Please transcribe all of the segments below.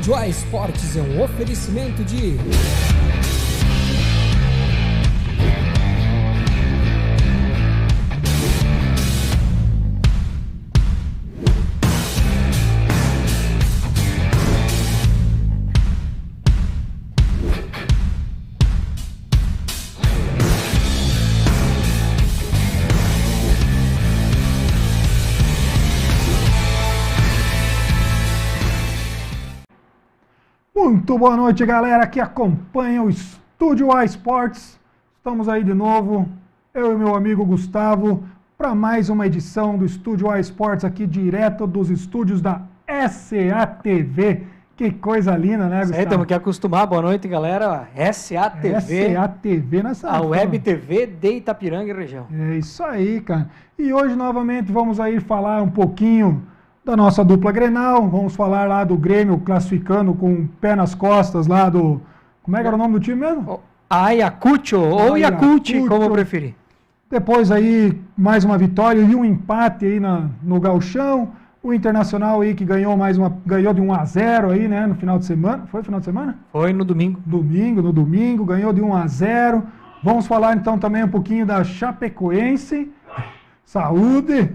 Estúdio A Esportes é um oferecimento de... Muito boa noite, galera que acompanha o Estúdio A Esportes. Estamos aí de novo, eu e meu amigo Gustavo, para mais uma edição do Estúdio A Esportes, aqui direto dos estúdios da SATV. Que coisa linda, né, Gustavo? Temos que acostumar. Boa noite, galera. SATV. SATV nessa A Web TV de Itapiranga e região. É isso aí, cara. E hoje, novamente, vamos aí falar um pouquinho da nossa dupla Grenal. Vamos falar lá do Grêmio classificando com o pé nas costas lá do... Como é que era o nome do time mesmo? Ayacucho, ou Yakult, como preferir. Depois aí mais uma vitória e um empate aí no Gauchão. O Internacional aí que ganhou ganhou de 1-0 aí, né, no final de semana. Foi no final de semana? Foi no domingo. No domingo, ganhou de 1-0. Vamos falar então também um pouquinho da Chapecoense. Saúde!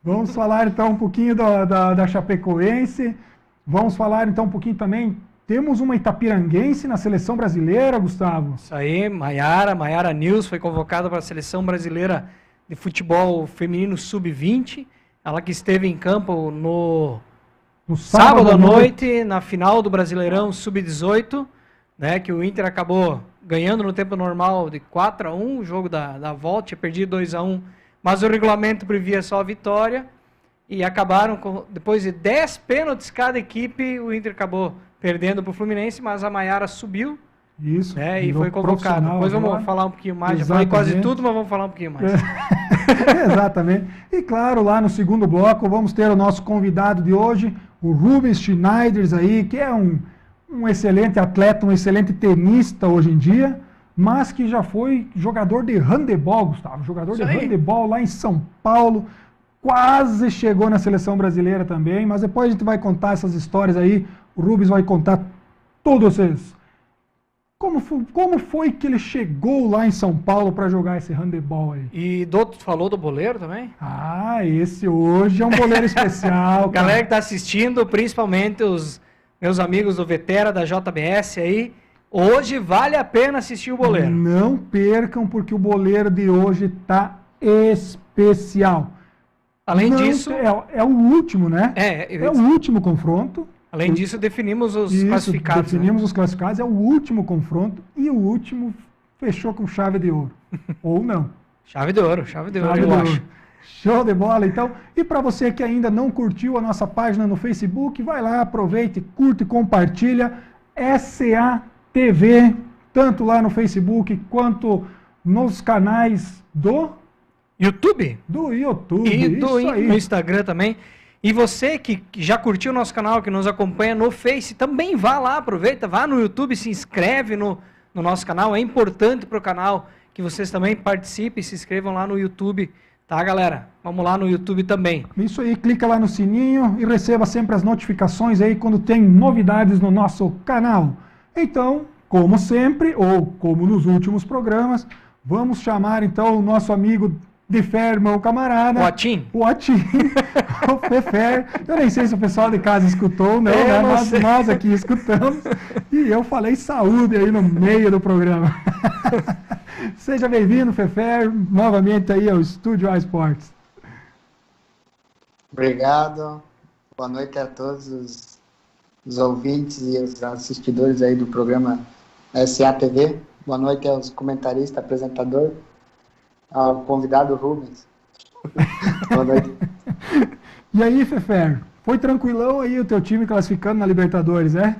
Vamos falar então um pouquinho da Chapecoense. Vamos falar então um pouquinho também. Temos uma itapiranguense na seleção brasileira, Gustavo. Isso aí, Maiara Nils foi convocada para a seleção brasileira de futebol feminino sub-20. Ela que esteve em campo no sábado à noite, na final do Brasileirão sub-18, né, que o Inter acabou ganhando no tempo normal de 4-1, o jogo da volta, tinha perdido 2-1. Mas o regulamento previa só a vitória e acabaram, depois de 10 pênaltis cada equipe, o Inter acabou perdendo para o Fluminense, mas a Maiara subiu. Isso, né, e foi convocada. Depois vamos falar um pouquinho mais. Exatamente. Já falei quase tudo, mas vamos falar um pouquinho mais. Exatamente. E claro, lá no segundo bloco, vamos ter o nosso convidado de hoje, o Rubens Schneiders aí, que é um excelente atleta, um excelente tenista hoje em dia, mas que já foi jogador de handebol, Gustavo. Jogador de handebol lá em São Paulo. Quase chegou na seleção brasileira também, mas depois a gente vai contar essas histórias aí. O Rubens vai contar todos esses. Como foi que ele chegou lá em São Paulo para jogar esse handebol aí? E falou do boleiro também? Ah, esse hoje é um boleiro especial. Galera que está assistindo, principalmente os meus amigos do Vetera, da JBS aí, hoje vale a pena assistir o boleiro. Não percam, porque o boleiro de hoje está especial. Além disso... É o último, né? É o último confronto. Além disso, definimos os classificados. Definimos os classificados, é o último confronto e o último fechou com chave de ouro. Ou não. Chave de ouro, eu acho. Show de bola, então. E para você que ainda não curtiu a nossa página no Facebook, vai lá, aproveite, curte e compartilha. SATV, tanto lá no Facebook quanto nos canais do YouTube. Do YouTube. E no Instagram também. E você que já curtiu o nosso canal, que nos acompanha no Face, também vá lá, aproveita, vá no YouTube, se inscreve no nosso canal. É importante para o canal que vocês também participem, se inscrevam lá no YouTube, tá, galera? Vamos lá no YouTube também. Isso aí, clica lá no sininho e receba sempre as notificações aí quando tem novidades no nosso canal. Então, como sempre, ou como nos últimos programas, vamos chamar então o nosso amigo de fé, irmão, camarada. O Atim, o Fefer. Eu nem sei se o pessoal de casa escutou ou não, né? Nós aqui escutamos. E eu falei saúde aí no meio do programa. Seja bem-vindo, Fefer, novamente aí ao Estúdio A Esportes. Obrigado. Boa noite a todos os ouvintes e os assistidores aí do programa SATV. Boa noite aos comentaristas, apresentador. Ao convidado Rubens. Boa noite. E aí, Fefer, foi tranquilão aí o teu time classificando na Libertadores, é?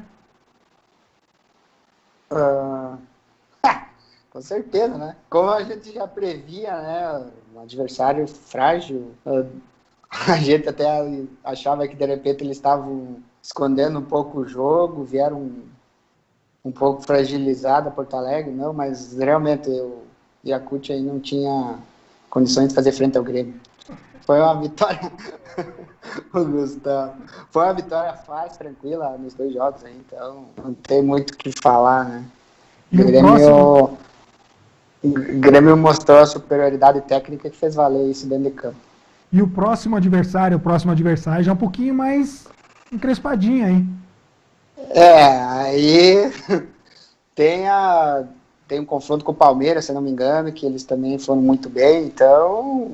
Com certeza, né? Como a gente já previa, né? Um adversário frágil. A gente até achava que de repente eles estavam escondendo um pouco o jogo, vieram um pouco fragilizado a Porto Alegre, não, mas realmente o Yakult aí não tinha condições de fazer frente ao Grêmio. Foi uma vitória O Gustavo. Foi uma vitória fácil, tranquila nos 2 jogos aí, então não tem muito o que falar, né? E o Grêmio mostrou a superioridade técnica que fez valer isso dentro de campo. E o próximo adversário já é um pouquinho mais encrespadinho, hein? Aí tem um confronto com o Palmeiras, se não me engano, que eles também foram muito bem, então...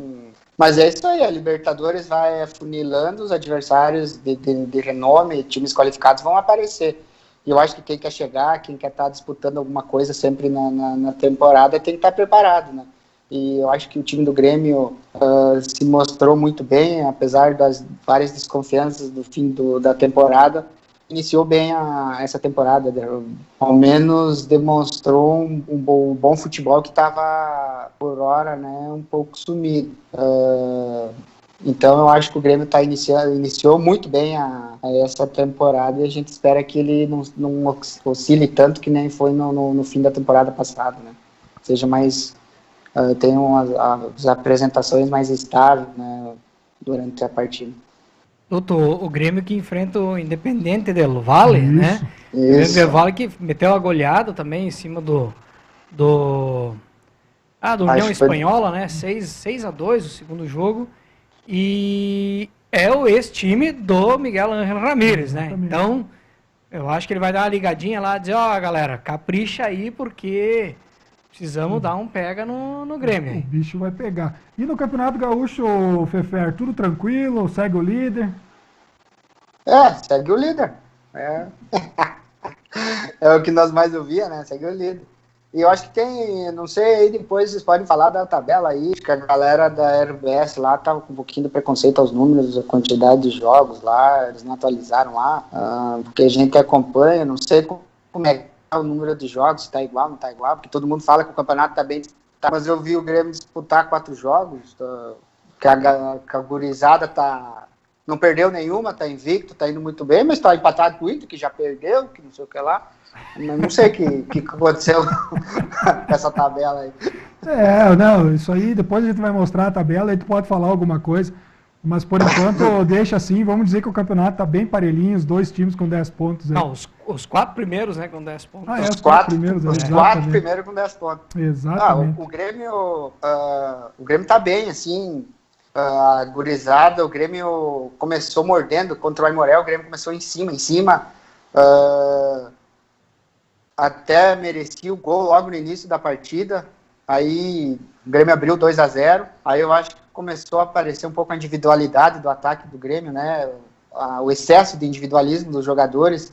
Mas é isso aí, a Libertadores vai afunilando, os adversários de renome, times qualificados vão aparecer. E eu acho que quem quer chegar, quem quer estar disputando alguma coisa sempre na temporada tem que estar preparado, né? E eu acho que o time do Grêmio se mostrou muito bem, apesar das várias desconfianças do fim da temporada. Iniciou bem essa temporada, ao menos demonstrou um bom futebol que estava, por hora, né, um pouco sumido. Então eu acho que o Grêmio iniciou muito bem essa temporada e a gente espera que ele não oscile tanto que nem foi no fim da temporada passada, né? Seja mais... tenham as apresentações mais estáveis, né, durante a partida. O Grêmio que enfrenta o Independente del Valle, né? O Independente del Valle que meteu a goleada também em cima do União Espanhola, né? 6-2 o segundo jogo. E é o ex-time do Miguel Ángel Ramírez, né? Então, eu acho que ele vai dar uma ligadinha lá e dizer, galera, capricha aí porque precisamos dar um pega no Grêmio. O bicho vai pegar. E no Campeonato Gaúcho, Fefer, tudo tranquilo? Segue o líder? Segue o líder. É o que nós mais ouvia, né? Segue o líder. E eu acho que tem, não sei, aí depois vocês podem falar da tabela aí, que a galera da RBS lá tava com um pouquinho de preconceito aos números, a quantidade de jogos lá, eles não atualizaram lá, porque a gente acompanha, não sei como é o número de jogos, se tá igual, não tá igual, porque todo mundo fala que o campeonato tá bem disputado, mas eu vi o Grêmio disputar 4 jogos, que a gurizada não perdeu nenhuma, tá invicto, tá indo muito bem, mas tá empatado com o Inter, que já perdeu, que não sei o que lá. Mas não sei o que aconteceu com essa tabela aí. Não, isso aí, depois a gente vai mostrar a tabela, aí tu pode falar alguma coisa, mas por enquanto deixa assim, vamos dizer que o campeonato tá bem parelhinho, os 2 times com 10 pontos. Aí. Não, os 4 primeiros, né, com 10 pontos. Os 4 primeiros com 10 pontos. Exatamente. O Grêmio tá bem, assim, a gurizada, o Grêmio começou mordendo contra o Aimoré, o Grêmio começou em cima, até merecia o gol logo no início da partida, aí o Grêmio abriu 2-0, aí eu acho que começou a aparecer um pouco a individualidade do ataque do Grêmio, né, o excesso de individualismo dos jogadores.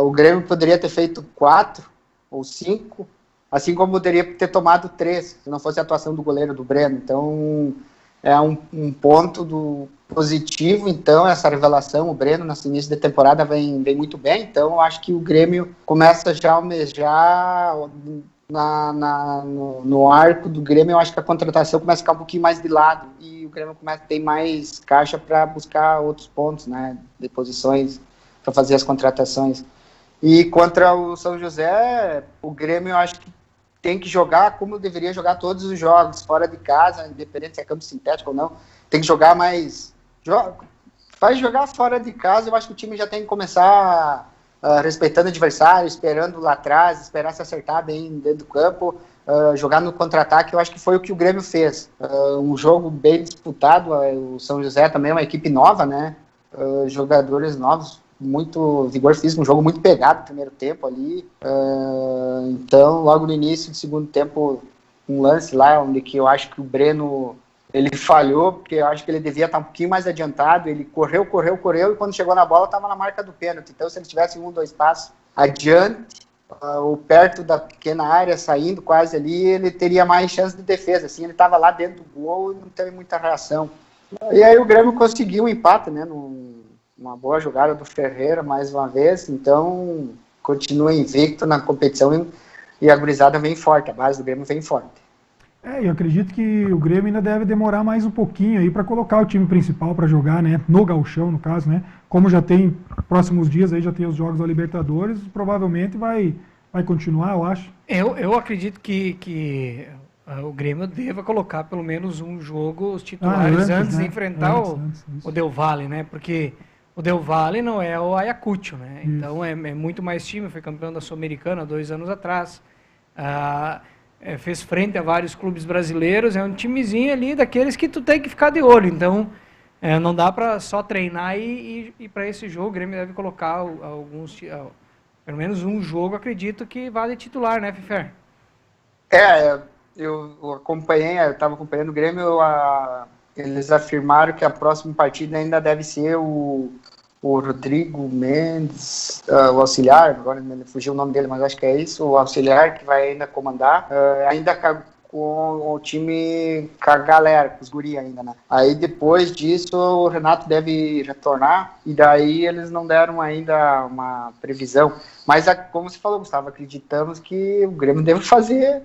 O Grêmio poderia ter feito 4 ou 5, assim como poderia ter tomado 3, se não fosse a atuação do goleiro do Breno. Então é um ponto positivo, então, essa revelação. O Breno, nesse início de temporada, vem muito bem, então eu acho que o Grêmio começa já a almejar no arco do Grêmio. Eu acho que a contratação começa a ficar um pouquinho mais de lado, e o Grêmio começa a ter mais caixa para buscar outros pontos, né, de posições, para fazer as contratações. E contra o São José, o Grêmio, eu acho que tem que jogar como deveria jogar todos os jogos, fora de casa, independente se é campo sintético ou não, tem que jogar mais... Vai jogar fora de casa, eu acho que o time já tem que começar respeitando o adversário, esperando lá atrás, esperar se acertar bem dentro do campo, jogar no contra-ataque. Eu acho que foi o que o Grêmio fez. Um jogo bem disputado, o São José também é uma equipe nova, né? Jogadores novos, muito vigor físico, um jogo muito pegado no primeiro tempo ali. Então, logo no início do segundo tempo, um lance lá onde que eu acho que o Breno ele falhou, porque eu acho que ele devia estar um pouquinho mais adiantado. Ele correu, e quando chegou na bola estava na marca do pênalti. Então, se ele tivesse 1, 2 passos adiante, ou perto da pequena área, saindo quase ali, ele teria mais chance de defesa. Assim, ele estava lá dentro do gol e não teve muita reação. E aí o Grêmio conseguiu um empate, né, uma boa jogada do Ferreira, mais uma vez. Então, continua invicto na competição e a gurizada vem forte, a base do Grêmio vem forte. Eu acredito que o Grêmio ainda deve demorar mais um pouquinho aí para colocar o time principal para jogar, né, no gauchão, no caso, né, como já tem próximos dias aí, já tem os jogos da Libertadores, provavelmente vai continuar, eu acho. Eu acredito que o Grêmio deva colocar pelo menos um jogo, os titulares, antes de enfrentar o Del Valle, né? Porque o Del Valle não é o Ayacucho, né? Isso. Então é muito mais time, foi campeão da Sul-Americana 2 anos atrás. Fez frente a vários clubes brasileiros, é um timezinho ali daqueles que tu tem que ficar de olho. Então, não dá para só treinar e para esse jogo o Grêmio deve colocar pelo menos um jogo, acredito que vale titular, né, Fifer? Eu acompanhei, eu estava acompanhando o Grêmio, eles afirmaram que a próxima partida ainda deve ser o Rodrigo Mendes, o auxiliar, agora me fugiu o nome dele, mas acho que é isso, o auxiliar que vai ainda comandar, ainda com o time, com a galera, com os guri ainda, né? Aí depois disso o Renato deve retornar e daí eles não deram ainda uma previsão. Mas como você falou, Gustavo, acreditamos que o Grêmio deve fazer,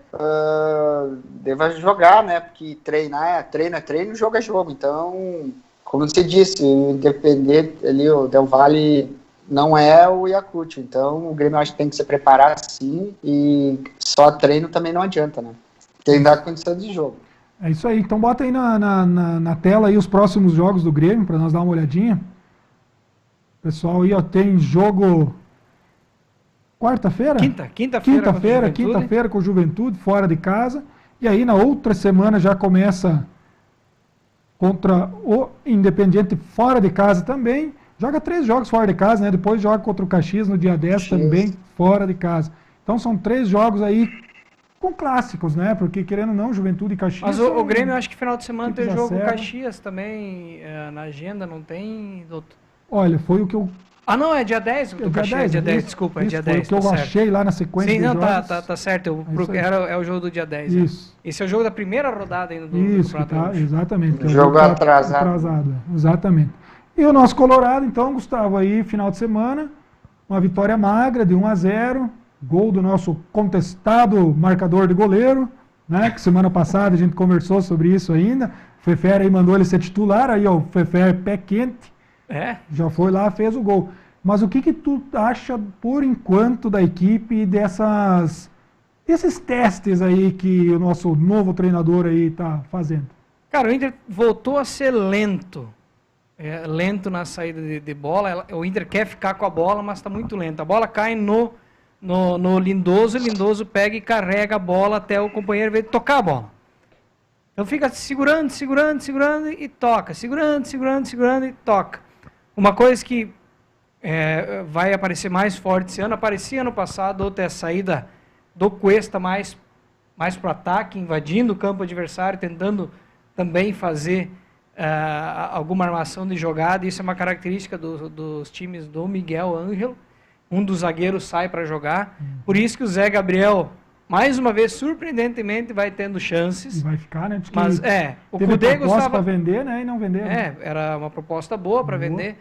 deve jogar, né? Porque treinar é treino, jogo é jogo. Então, como você disse, independente ali, o Del Valle não é o Ayacucho. Então, o Grêmio acho que tem que se preparar sim e só treino também não adianta, né? Tem que dar condição de jogo. É isso aí. Então bota aí na tela aí os próximos jogos do Grêmio, para nós dar uma olhadinha. Pessoal, aí tem jogo quarta-feira? Quinta-feira com o Juventude, fora de casa. E aí na outra semana já começa contra o Independiente fora de casa também. Joga 3 jogos fora de casa, né? Depois joga contra o Caxias no dia 10 também fora de casa. Então são 3 jogos aí com clássicos, né? Porque, querendo ou não, Juventude e Caxias... Mas o Grêmio, acho que final de semana tem jogo com Caxias também na agenda, não tem, doutor? Olha, foi o que eu... não, é dia 10? Dia 10, desculpa, é dia 10. Foi o que eu achei lá na sequência. Sim, não, tá certo. É o jogo do dia 10. Isso. Esse é o jogo da primeira rodada ainda do campeonato. Exatamente. O jogo atrasado. Exatamente. E o nosso Colorado, então, Gustavo, aí, final de semana, uma vitória magra de 1-0. Gol do nosso contestado marcador de goleiro, né? Que semana passada a gente conversou sobre isso ainda. O Fefer aí mandou ele ser titular, aí ó, o Fefer pé quente. Já foi lá, fez o gol. Mas o que tu acha, por enquanto, da equipe e desses testes aí que o nosso novo treinador aí tá fazendo? Cara, o Inter voltou a ser lento. Lento na saída de bola. O Inter quer ficar com a bola, mas está muito lento. A bola cai no Lindoso, o Lindoso pega e carrega a bola até o companheiro ver tocar a bola. Então fica segurando e toca. Segurando e toca. Uma coisa que vai aparecer mais forte esse ano, aparecia ano passado, outra é a saída do Cuesta mais para o ataque, invadindo o campo adversário, tentando também fazer alguma armação de jogada. Isso é uma característica dos times do Miguel Ângelo. Um dos zagueiros sai para jogar. Por isso que o Zé Gabriel, mais uma vez, surpreendentemente, vai tendo chances. Vai ficar, né? Mas o Cudê gostava para vender, né? E não vendeu. Era uma proposta boa para vender.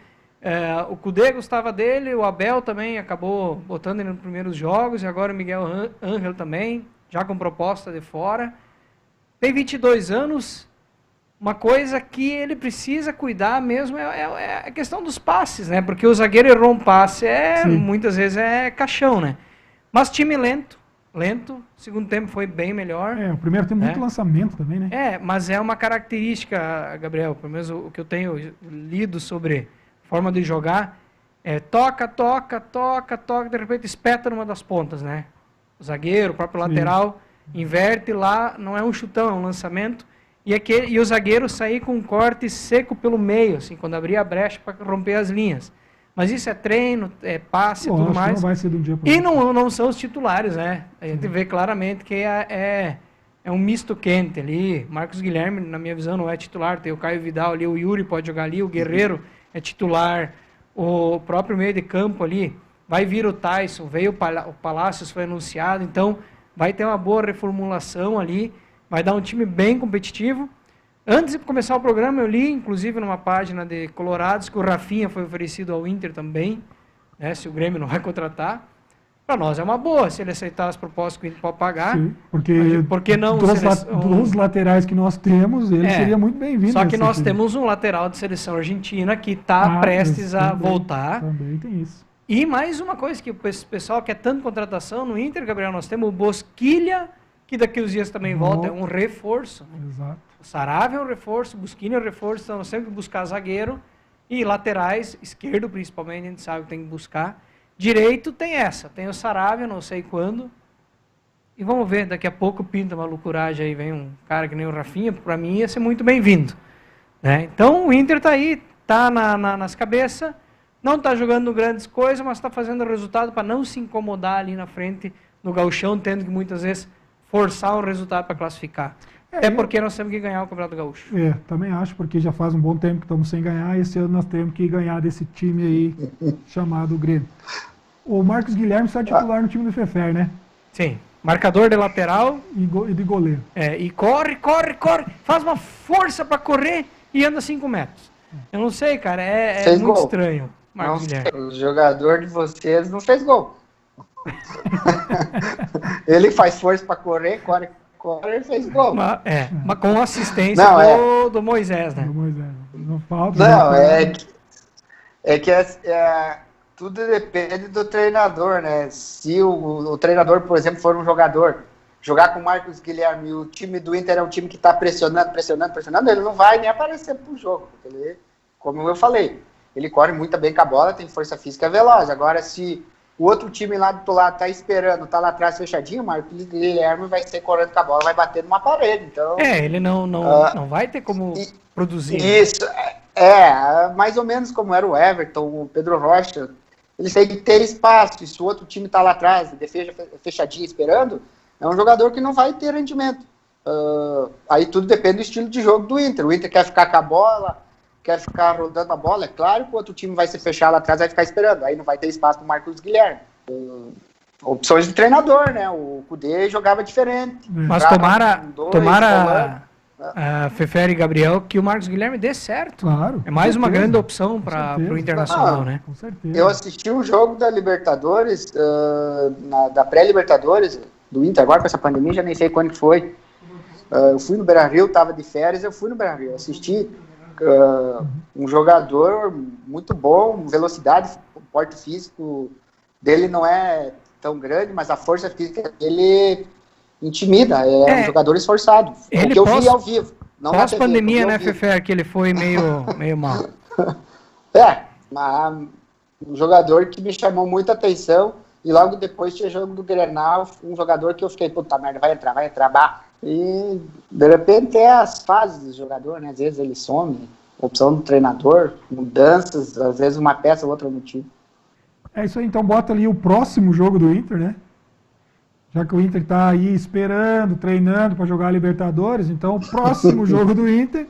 O Cudê gostava dele, o Abel também acabou botando ele nos primeiros jogos, e agora o Miguel Ângelo também, já com proposta de fora. Tem 22 anos. Uma coisa que ele precisa cuidar mesmo é a questão dos passes, né? Porque o zagueiro errou um passe, muitas vezes é caixão, né? Mas time lento. Segundo tempo foi bem melhor. O primeiro tem muito lançamento também, né? Mas é uma característica, Gabriel, pelo menos o que eu tenho lido sobre forma de jogar, toca, de repente espeta numa das pontas, né? O zagueiro, o próprio lateral, inverte lá, não é um chutão, é um lançamento. E o zagueiro sair com um corte seco pelo meio, assim, quando abrir a brecha para romper as linhas. Mas isso é treino, é passe e tudo mais. Não vai ser de um dia para o outro. Não são os titulares, né? A gente vê claramente que é um misto quente ali. Marcos Guilherme, na minha visão, não é titular. Tem o Caio Vidal ali, o Yuri pode jogar ali, o Guerreiro é titular. O próprio meio de campo ali, vai vir o Tyson, veio o Palácios, foi anunciado. Então, vai ter uma boa reformulação ali. Vai dar um time bem competitivo. Antes de começar o programa, eu li, inclusive, numa página de Colorados, que o Rafinha foi oferecido ao Inter também, né, se o Grêmio não vai contratar. Para nós é uma boa, se ele aceitar as propostas que o Inter pode pagar. Sim, porque não, dos laterais que nós temos, ele seria muito bem-vindo. Só que nós temos um lateral de seleção argentina que está prestes a voltar. Também tem isso. E mais uma coisa que o pessoal quer tanto contratação no Inter, Gabriel, nós temos o Bosquilha que daqui uns dias também volta, é um reforço. Né? Exato. O Saravia é um reforço, o Busquini é um reforço, então nós temos que buscar zagueiro e laterais, esquerdo principalmente, a gente sabe que tem que buscar. Direito tem essa, tem o Saravia, não sei quando. E vamos ver, daqui a pouco pinta uma loucuragem aí, vem um cara que nem o Rafinha, para mim ia ser muito bem-vindo. Né? Então o Inter tá aí, tá nas cabeças, não tá jogando grandes coisas, mas tá fazendo resultado para não se incomodar ali na frente no gauchão, tendo que muitas vezes forçar um resultado para classificar. Até porque nós temos que ganhar o Campeonato Gaúcho. Também acho, porque já faz um bom tempo que estamos sem ganhar, e esse ano nós temos que ganhar desse time aí, chamado Grêmio. O Marcos Guilherme está titular no time do Fefer, né? Sim. Marcador de lateral. E de goleiro. E corre, faz uma força para correr e anda 5 metros. Eu não sei, cara, é muito gol. Estranho, Marcos Guilherme. O jogador de vocês não fez gol. Ele faz força para correr, corre, ele fez gol. Mas com assistência do Moisés, né? Do Moisés. Não falta. Não, tudo depende do treinador, né? Se o treinador, por exemplo, for um jogador, jogar com o Marcos Guilherme e o time do Inter é um time que está pressionando, ele não vai nem aparecer pro jogo. Porque ele, como eu falei, ele corre muito bem com a bola, tem força física veloz. Agora, se o outro time lá do outro lado tá esperando, tá lá atrás fechadinho, o Marcos Guilherme vai ser correndo com a bola, vai bater numa parede. Então, ele não vai ter como produzir. Isso, mais ou menos como era o Everton, o Pedro Rocha. Eles têm que ter espaço, e se o outro time tá lá atrás, defesa fechadinha esperando, é um jogador que não vai ter rendimento. Aí tudo depende do estilo de jogo do Inter. O Inter quer ficar com a bola, quer ficar rodando a bola, é claro que o outro time vai se fechar lá atrás, vai ficar esperando. Aí não vai ter espaço para o Marcos Guilherme. Opções de treinador, né? O Cudê jogava diferente. Mas tomara Fefer e Gabriel, que o Marcos Guilherme dê certo. Claro. É mais uma grande opção para o Internacional, né? Com certeza. Eu assisti um jogo da Libertadores, da pré-Libertadores, do Inter, agora com essa pandemia, já nem sei quando que foi. Eu fui no Beira-Rio, estava de férias, eu fui no Beira-Rio. Assisti um jogador muito bom, velocidade, o porte físico dele não é tão grande, mas a força física dele intimida, é um jogador esforçado. O que eu vi ao vivo. Pós-pandemia, né, Fefer, que ele foi meio mal. Mas um jogador que me chamou muita atenção, e logo depois tinha jogo do Grenal, um jogador que eu fiquei, puta merda, vai entrar, bah. E de repente é as fases do jogador, né, às vezes ele some, opção do treinador, mudanças, às vezes uma peça, outra no time. É isso aí, então bota ali o próximo jogo do Inter, né? Já que o Inter está aí esperando, treinando para jogar a Libertadores, então o próximo jogo do Inter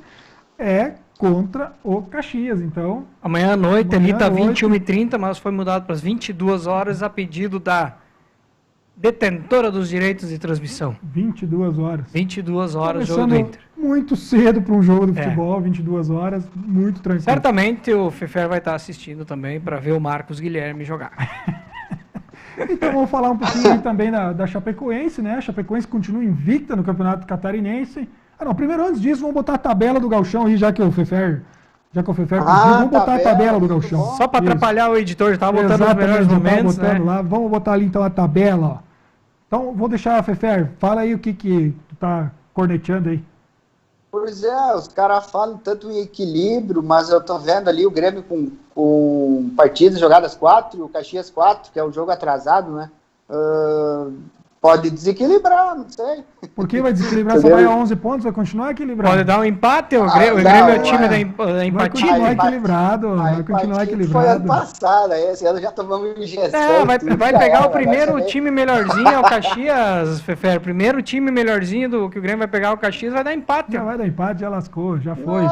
é contra o Caxias. Então, amanhã à noite, ali está 21h30, mas foi mudado para as 22 horas a pedido da detentora dos direitos de transmissão. 22 horas. 22 horas, jogo do Inter. Muito cedo para um jogo de futebol, 22 horas, muito tranquilo. Certamente o Fefer vai estar assistindo também para ver o Marcos Guilherme jogar. Então vamos falar um pouquinho também da Chapecoense, né? A Chapecoense continua invicta no Campeonato Catarinense. Primeiro antes disso, vamos botar a tabela do Gauchão aí, já que o Fefer pediu, vamos botar a tabela do Gauchão. Só para atrapalhar o editor, estava botando os melhores momentos, né? Lá. Vamos botar ali então a tabela, ó. Então vou deixar, Fefer, fala aí o que tu tá corneteando aí. Pois é, os caras falam tanto em equilíbrio, mas eu tô vendo ali o Grêmio com partidas jogadas 4 e o Caxias 4, que é um jogo atrasado, né? Pode desequilibrar, não sei. Por que vai desequilibrar? Só vai a 11 pontos, vai continuar equilibrado. Pode dar um empate, o Grêmio é o time da empatia. Vai continuar equilibrado, vai continuar equilibrado. Foi ano passado, esse ano já tomamos injeção. Vai pegar o primeiro time melhorzinho, o Caxias, Fefer. Primeiro time melhorzinho do que o Grêmio vai pegar o Caxias, vai dar empate. Já vai dar empate, já lascou, já foi.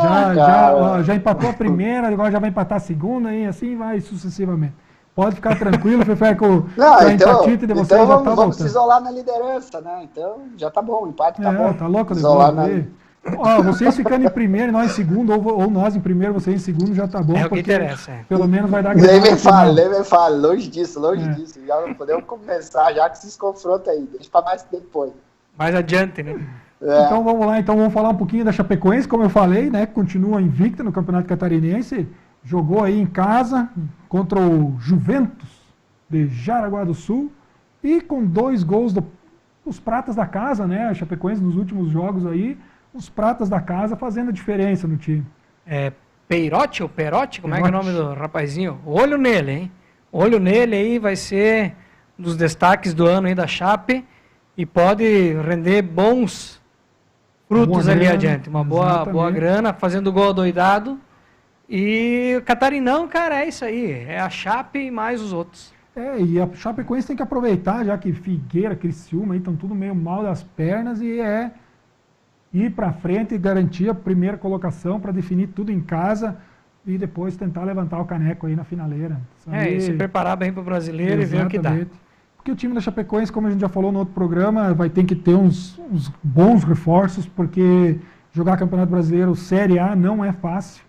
Já empatou a primeira, agora já vai empatar a segunda e assim vai sucessivamente. Pode ficar tranquilo, Fefer, com a empatite de vocês já tá voltando. Vamos se isolar na liderança, né? Então já tá bom, o empate tá bom. Tá louco, isolar vocês ficando em primeiro e nós em segundo, ou nós em primeiro, vocês em segundo, já tá bom. É o que interessa. Pelo menos vai dar Nem me fale, longe disso. Já não podemos começar já com esses confrontos aí, deixa pra mais depois. Mais adiante, né? Então vamos lá, vamos falar um pouquinho da Chapecoense, como eu falei, né? Continua invicta no Campeonato Catarinense. Jogou aí em casa contra o Juventus de Jaraguá do Sul e com 2 gols do os pratas da casa, né? A Chapecoense nos últimos jogos aí, os pratas da casa fazendo a diferença no time. Peirotti ou Perotti? Como é que é o nome do rapazinho? Olho nele, hein? Olho nele aí, vai ser um dos destaques do ano aí da Chape e pode render bons frutos ali adiante. Uma boa grana, fazendo gol adoidado. E o Catarinão, cara, é isso aí. É a Chape e mais os outros. E a Chapecoense tem que aproveitar, já que Figueira, Criciúma aí estão tudo meio mal das pernas, e ir para frente e garantir a primeira colocação para definir tudo em casa e depois tentar levantar o caneco aí na finaleira. E se preparar bem para o brasileiro. Exatamente. E ver o que dá. Porque o time da Chapecoense, como a gente já falou no outro programa, vai ter que ter uns bons reforços, porque jogar Campeonato Brasileiro Série A não é fácil.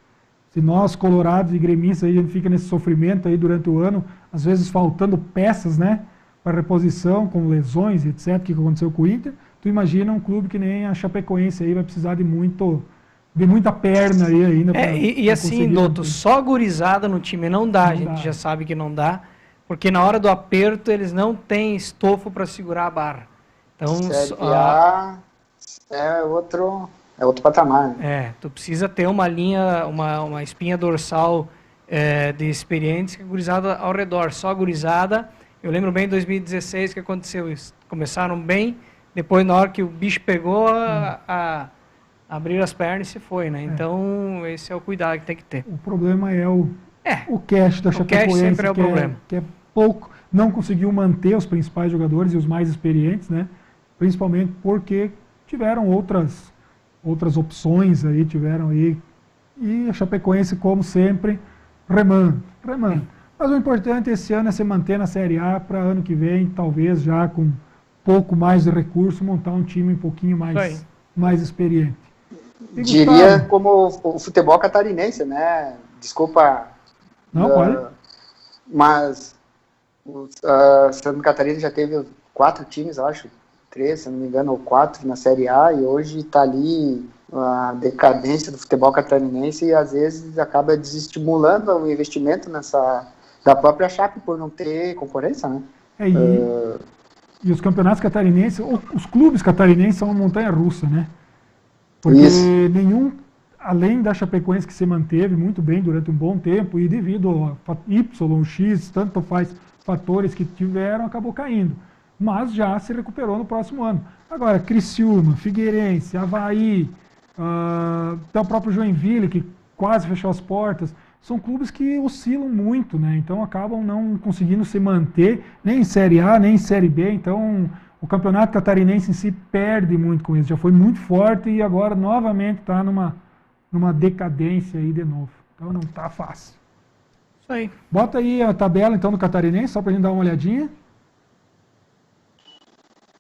Se nós, colorados e gremistas, aí, a gente fica nesse sofrimento aí durante o ano, às vezes faltando peças, né, para reposição, com lesões, etc., que aconteceu com o Inter, tu imagina um clube que nem a Chapecoense aí vai precisar de muita perna aí ainda. E assim, Doutor, só gurizada no time não dá, a gente já sabe que não dá, porque na hora do aperto eles não têm estofo para segurar a barra. Então, Série A é outro patamar. Né? Tu precisa ter uma linha, uma espinha dorsal de experientes que gurizada ao redor, só gurizada. Eu lembro bem em 2016 que aconteceu isso. Começaram bem, depois na hora que o bicho pegou, abrir as pernas e se foi, né? Então, esse é o cuidado que tem que ter. O problema é o cash da Chapecoense. O cash sempre é o problema. Que é pouco, não conseguiu manter os principais jogadores e os mais experientes, né? Principalmente porque tiveram outras opções aí, e a Chapecoense, como sempre, remando. Mas o importante esse ano é se manter na Série A para ano que vem, talvez já com um pouco mais de recurso, montar um time um pouquinho mais experiente. Diria como o futebol catarinense, né? Desculpa. Não, pode. Mas Santa Catarina já teve 4 times, eu acho, 3, se não me engano, ou 4 na Série A, e hoje está ali a decadência do futebol catarinense e às vezes acaba desestimulando o investimento da própria Chape por não ter concorrência, né? E os campeonatos catarinenses, os clubes catarinenses são uma montanha-russa, né? Porque nenhum, além da Chapecoense que se manteve muito bem durante um bom tempo e devido a Y, X, tanto faz fatores que tiveram, acabou caindo. Mas já se recuperou no próximo ano. Agora, Criciúma, Figueirense, Avaí, até o próprio Joinville, que quase fechou as portas, são clubes que oscilam muito, né? Então acabam não conseguindo se manter nem em Série A, nem em Série B. Então o campeonato catarinense em si perde muito com isso. Já foi muito forte e agora novamente está numa decadência aí de novo. Então não está fácil. Isso aí. Bota aí a tabela então do catarinense, só para a gente dar uma olhadinha.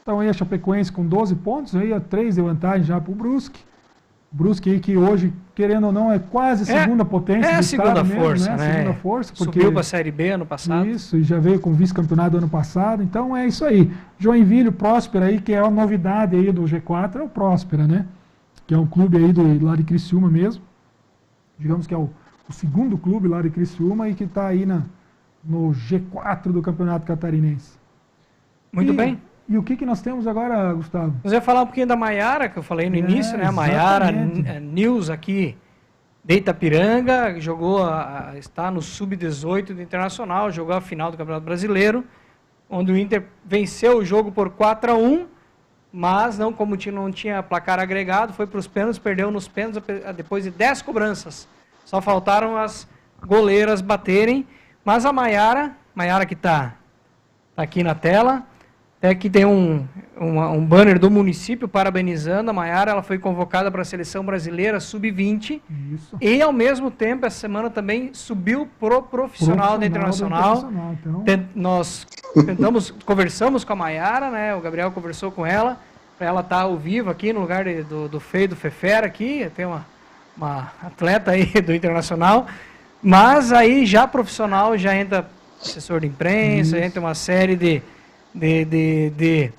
Então aí a Chapecoense com 12 pontos, aí 3 de vantagem já para o Brusque. Brusque aí que hoje, querendo ou não, é quase a segunda potência do estado mesmo, força, né? Segunda força, porque subiu para a Série B ano passado. Isso, e já veio com vice-campeonato ano passado, então é isso aí. Joinville, o Próspera aí, que é a novidade aí do G4, é o Próspera, né? Que é um clube aí lá de Criciúma mesmo. Digamos que é o segundo clube lá de Criciúma e que está aí no G4 do Campeonato Catarinense. Muito bem. E o que nós temos agora, Gustavo? Nós vamos falar um pouquinho da Maiara, que eu falei no início, né? A Maiara News aqui de Itapiranga, está no Sub-18 do Internacional, jogou a final do Campeonato Brasileiro, onde o Inter venceu o jogo por 4-1, mas como o time não tinha placar agregado, foi para os pênaltis, perdeu nos pênaltis depois de 10 cobranças. Só faltaram as goleiras baterem, mas a Maiara que está aqui na tela. Até que tem um banner do município parabenizando a Maiara. Ela foi convocada para a Seleção Brasileira Sub-20. E, ao mesmo tempo, essa semana também subiu pro profissional da Internacional. Então. Nós conversamos com a Maiara, né? O Gabriel conversou com ela, para ela estar ao vivo aqui no lugar do Feio do Fefera aqui. Tem uma atleta aí do Internacional. Mas aí, já profissional, já entra assessor de imprensa, entra uma série de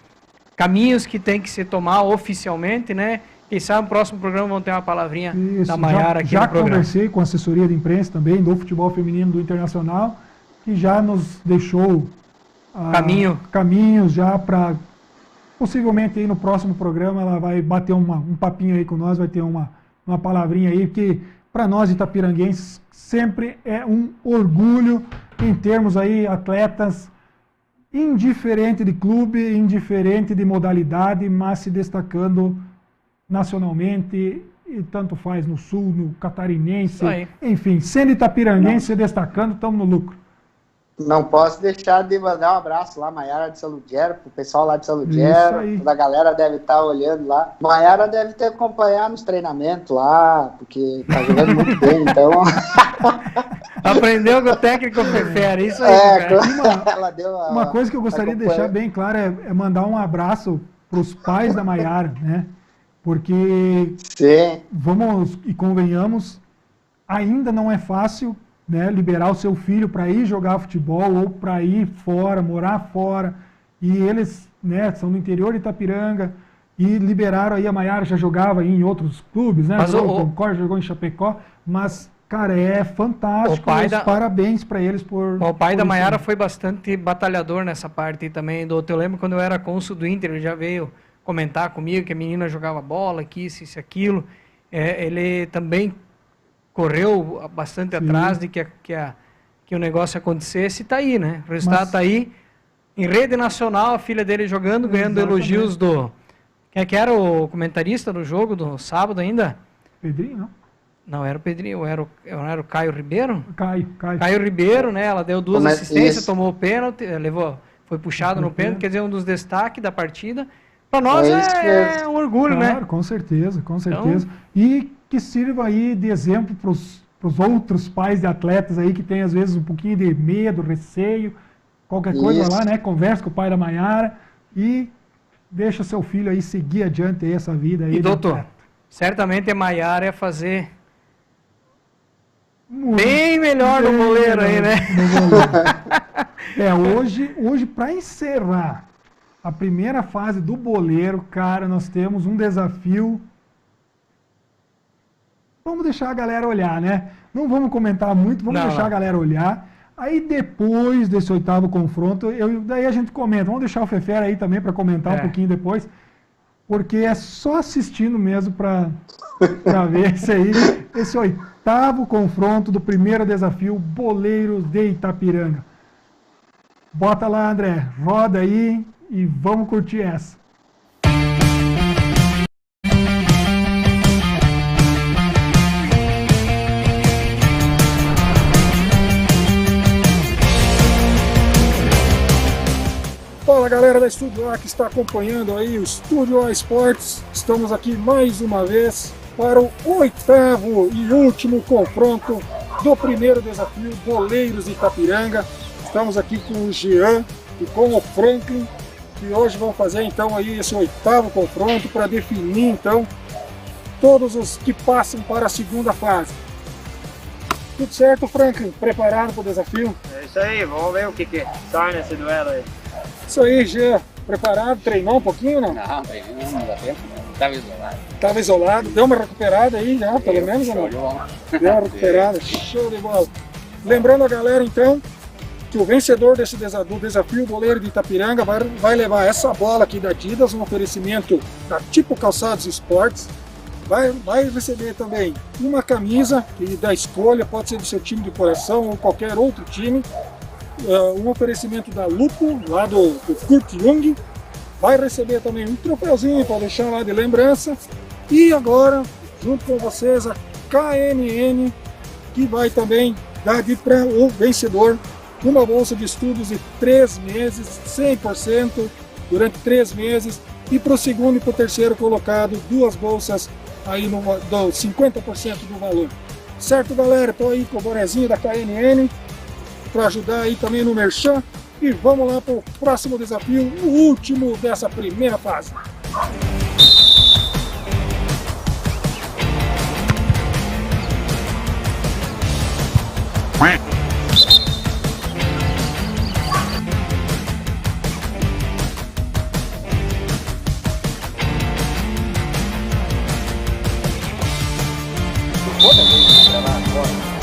caminhos que tem que se tomar oficialmente, né? Quem sabe no próximo programa vão ter uma palavrinha da Maiara aqui no programa. Já conversei com a assessoria de imprensa também do futebol feminino do Internacional, que já nos deixou caminhos já para possivelmente aí no próximo programa ela vai bater um papinho aí com nós, vai ter uma palavrinha aí, porque para nós itapiranguenses sempre é um orgulho em termos aí atletas indiferente de clube, indiferente de modalidade, mas se destacando nacionalmente, e tanto faz no sul, no catarinense, enfim, sendo itapiranguense, se destacando, estamos no lucro. Não posso deixar de mandar um abraço lá, Maiara de São Lugero, pro pessoal lá de São Lugero, toda a galera deve estar olhando lá. Maiara deve ter acompanhado nos treinamentos lá, porque tá jogando muito bem, então... Aprendeu com o técnico prefere, isso aí. Ela deu uma coisa que eu gostaria de deixar bem claro é mandar um abraço pros pais da Maiara, né? Porque, vamos e convenhamos, ainda não é fácil, né, liberar o seu filho para ir jogar futebol ou para ir fora, morar fora. E eles, né, são do interior de Itapiranga e liberaram aí, a Maiara já jogava aí em outros clubes, né? Jogou em Concórdia, jogou em Chapecó, mas, cara, é fantástico. Parabéns para eles por... O pai da Maiara foi bastante batalhador nessa parte também. Eu lembro quando eu era cônsul do Inter, ele já veio comentar comigo que a menina jogava bola, que isso, aquilo. Ele também correu bastante atrás de que o negócio acontecesse, e está aí, né? O resultado está aí. Em rede nacional, a filha dele jogando, ganhando elogios do... Quem é que era o comentarista do jogo do sábado ainda? Pedrinho, não? Não, era o Pedrinho, era o Caio Ribeiro? Caio Ribeiro, né? Ela deu 2 assistências, tomou o pênalti, foi puxado no pênalti, quer dizer, um dos destaques da partida. Para nós é um orgulho, claro, né? Com certeza, com certeza. Então, e que sirva aí de exemplo para os outros pais de atletas aí que tem às vezes um pouquinho de medo, receio, qualquer coisa lá, né? Conversa com o pai da Maiara e deixa seu filho aí seguir adiante aí essa vida aí. E doutor, certamente a Maiara ia fazer bem melhor no goleiro aí, né? Hoje para encerrar a primeira fase do boleiro, cara, nós temos um desafio. Vamos deixar a galera olhar, né? Não vamos comentar muito, vamos deixar a galera olhar. Aí depois desse 8º confronto, daí a gente comenta. Vamos deixar o Fefera aí também para comentar um pouquinho depois. Porque é só assistindo mesmo para ver esse 8º confronto do primeiro desafio Boleiros de Itapiranga. Bota lá, André. Roda aí. E vamos curtir essa. Fala, galera da Estúdio A que está acompanhando aí o Estúdio A Esportes. Estamos aqui mais uma vez para o 8º e último confronto do primeiro desafio Boleiros de Itapiranga. Estamos aqui com o Jean e com o Franklin, que hoje vão fazer então aí esse 8º confronto para definir então todos os que passam para a segunda fase. Tudo certo, Franklin? Preparado para o desafio? É isso aí, vamos ver o que sai nesse duelo aí. Isso aí, Jean. Preparado? Treinou um pouquinho, não? Não dá tempo, estava isolado. Estava isolado, deu uma recuperada aí já, pelo menos, ou não? Deu uma recuperada, show de bola. Lembrando a galera então, que o vencedor do desafio Boleiro de Itapiranga vai levar essa bola aqui da Adidas, um oferecimento da Tipo Calçados Esportes. Vai receber também uma camisa da escolha, pode ser do seu time de coração ou qualquer outro time. Um oferecimento da Lupo, lá do Kurt Jung. Vai receber também um troféuzinho para deixar lá de lembrança. E agora, junto com vocês, a KNN, que vai também dar para o vencedor uma bolsa de estudos de 3 meses, 100%, durante 3 meses. E para o segundo e para o terceiro colocado, 2 bolsas aí do 50% do valor. Certo, galera? Estou aí com o bonezinho da KNN para ajudar aí também no merchan. E vamos lá para o próximo desafio, o último dessa primeira fase. Outra vez, gravar agora.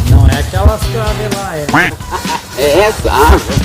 Não é aquelas traves lá, É essa árvore.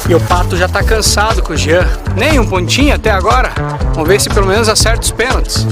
E o Pato já tá cansado com o Jean. Nem um pontinho até agora. Vamos ver se pelo menos acerta os pênaltis.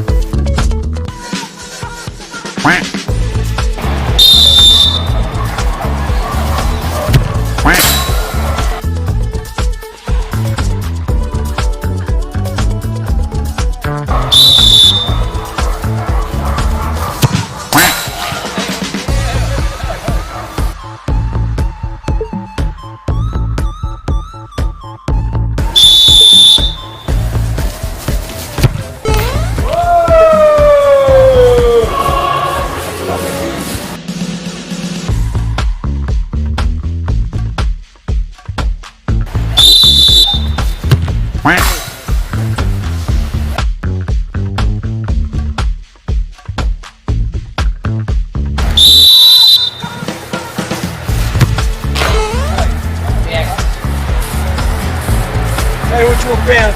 É o último pênalti.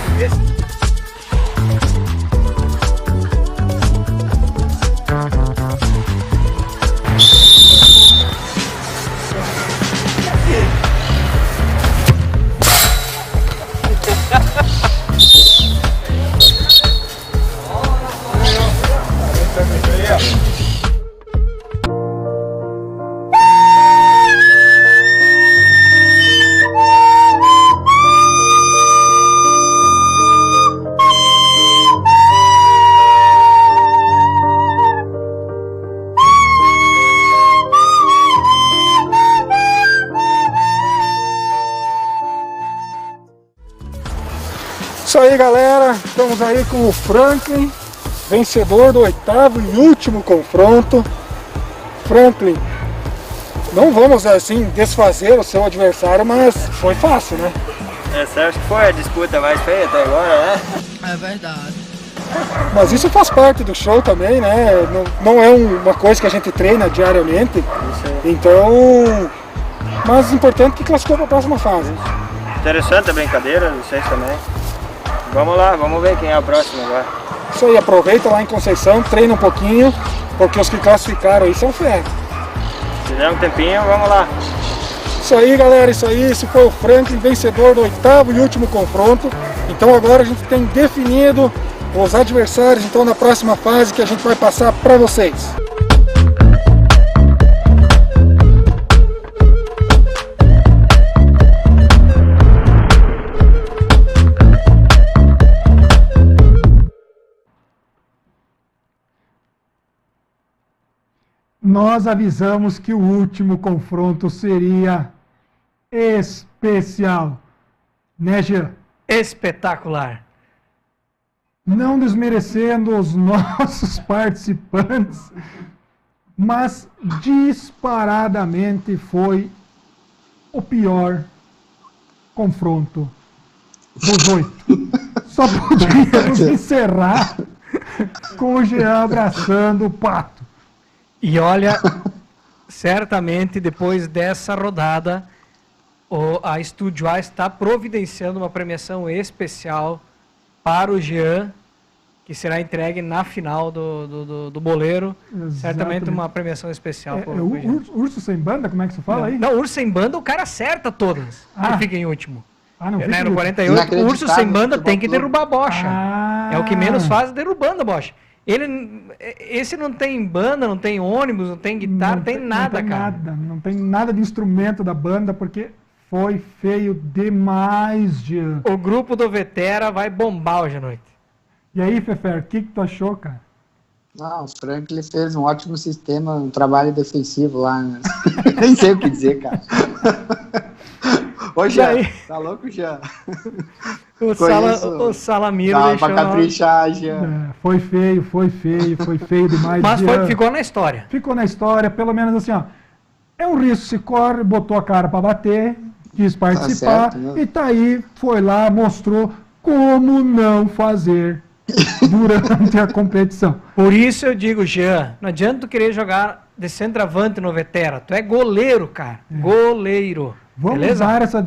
Isso aí, galera, estamos aí com o Franklin, vencedor do 8º e último confronto. Franklin, não vamos assim desfazer o seu adversário, mas foi fácil, né? Essa acho que foi a disputa mais feia até agora, né? É verdade. Mas isso faz parte do show também, né? Não é uma coisa que a gente treina diariamente. Então, mas o importante é que classificou para a próxima fase. Interessante a brincadeira, vocês também. Vamos lá, vamos ver quem é o próximo agora. Isso aí, aproveita lá em Conceição, treina um pouquinho, porque os que classificaram aí são fera. Se der um tempinho, vamos lá. Isso aí, galera, isso aí. Esse foi o Franklin, vencedor do 8º e último confronto. Então agora a gente tem definido os adversários, então, na próxima fase que a gente vai passar para vocês. Nós avisamos que o último confronto seria especial, né, Jean? Espetacular. Não desmerecendo os nossos participantes, mas disparadamente foi o pior confronto dos 8. Só podíamos encerrar com o Jean abraçando o Pato. E olha, certamente depois dessa rodada, a Estúdio A está providenciando uma premiação especial para o Jean, que será entregue na final do boleiro. Exatamente. Certamente uma premiação especial para o Jean. Urso sem banda, como é que se fala aí? Não, Urso sem banda o cara acerta todas. Ah. Ele fica em último. Não, Né, no fica- 48, o Urso sem banda tem que derrubar a bocha. Ah. É o que menos faz derrubando a bocha. Esse não tem banda, não tem ônibus, não tem guitarra, não tem nada, cara. Não tem nada de instrumento da banda, porque foi feio demais, Jean. O grupo do Vetera vai bombar hoje à noite. E aí, Fefer, o que tu achou, cara? Não, o Franklin fez um ótimo sistema, um trabalho defensivo lá. Né? Nem sei o que dizer, cara. Ô, Jean, aí? tá louco, Jean? O Salamiro Dá deixou... pra caprichar, Jean. Foi feio demais. Mas Jean. ficou na história. Ficou na história, pelo menos assim, ó. É um risco, se corre, botou a cara pra bater, quis participar, certo, né? e tá aí, foi lá, mostrou como não fazer durante a competição. Por isso eu digo, Jean, não adianta tu querer jogar de centroavante no Vetera. Tu é goleiro, cara. Goleiro. Vamos Beleza? usar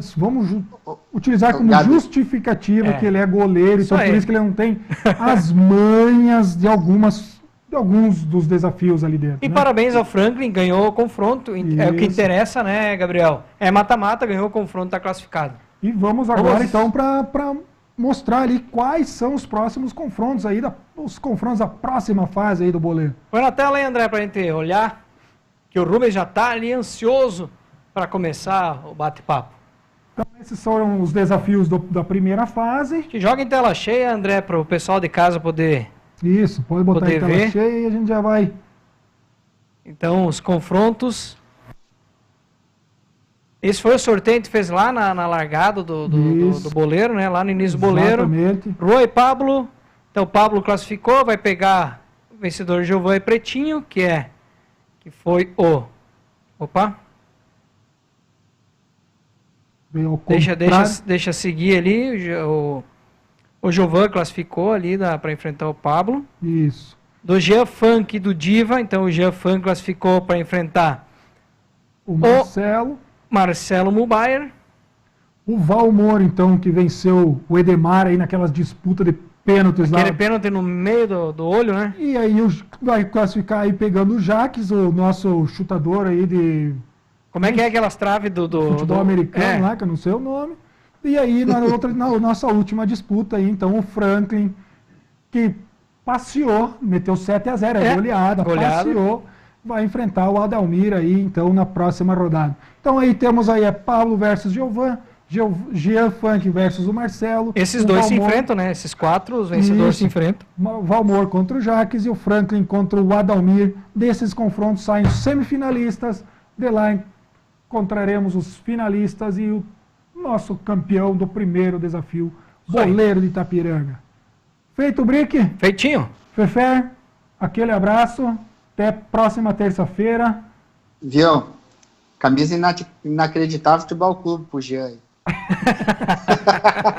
utilizar como Gabi. justificativa que ele é goleiro, Isso então por aí. isso que ele não tem as manhas de alguns dos desafios ali dentro. E né? parabéns ao Franklin, ganhou o confronto. É o que Isso. interessa, né, Gabriel? É mata-mata, ganhou o confronto, tá classificado. E vamos agora então para mostrar ali quais são os próximos confrontos aí, os confrontos da próxima fase aí do boleiro. Põe na tela aí, André, pra gente olhar, que o Rubens já tá ali ansioso para começar o bate-papo. Então esses foram os desafios da primeira fase. Que joga em tela cheia, André, para o pessoal de casa poder... Isso, pode botar Poder em tela ver. cheia e a gente já vai. Então, os confrontos. Esse foi o sorteio que a gente fez lá na largada do boleiro, né? Lá no início do boleiro. Exatamente. Rua e Pablo. Então, o Pablo classificou, vai pegar o vencedor Giovanni e Pretinho, que foi o... Opa! Veio ao contrário. Deixa seguir ali. O Giovanni classificou ali para enfrentar o Pablo. Isso. Do Jean Funk e do Diva, então o Jean Funk classificou para enfrentar O Marcelo. Marcelo Mubayer. O Valmor, então, que venceu o Edemar aí naquelas disputas de pênaltis lá. Aquele pênalti no meio do olho, né? E aí vai classificar aí pegando o Jaques, o nosso chutador aí de Como é que é aquelas traves do futebol americano é. lá, que eu não sei o nome. E aí na nossa última disputa aí, então o Franklin, que passeou, meteu 7-0, goleada, passeou, vai enfrentar o Adalmir aí, então, na próxima rodada. Então aí temos aí Pablo versus Giovan, Jean Funk versus o Marcelo. Esses o dois se Valmor, enfrentam, né? Esses quatro, os vencedores Isso. se enfrentam. o Valmor contra o Jaques e o Franklin contra o Adalmir. Desses confrontos saem os semifinalistas. De lá encontraremos os finalistas e o nosso campeão do primeiro desafio, Boleiro de Itapiranga. Feito o brick? Feitinho. Fefer, aquele abraço. Até próxima terça-feira. Viu? Camisa inacreditável Futebol Clube pro Jean aí.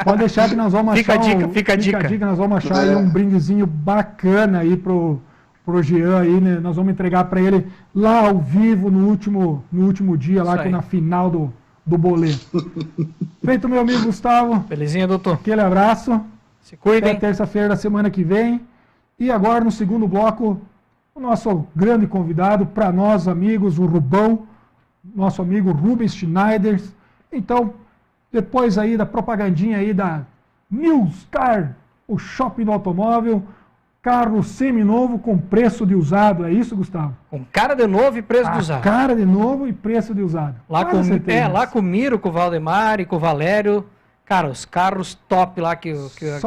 Pode deixar que nós vamos Fica achar a dica, fica a dica. nós vamos achar aí um brindezinho bacana aí pro Jean aí, né? Nós vamos entregar para ele lá ao vivo no último dia, lá Isso aí. na final do boleiro. Feito, meu amigo Gustavo. Belezinha, doutor? Aquele abraço. Se cuidem. Até terça-feira da semana que vem. E agora, no segundo bloco, o nosso grande convidado, para nós, amigos, o Rubão, nosso amigo Rubens Schneider. Então, depois aí da propagandinha aí da Newscar, o shopping do automóvel, carro seminovo com preço de usado. É isso, Gustavo? Com cara de novo e preço de usado. Cara de novo e preço de usado. Lá com o Miro, com o Valdemar e com o Valério. Cara, os carros top lá que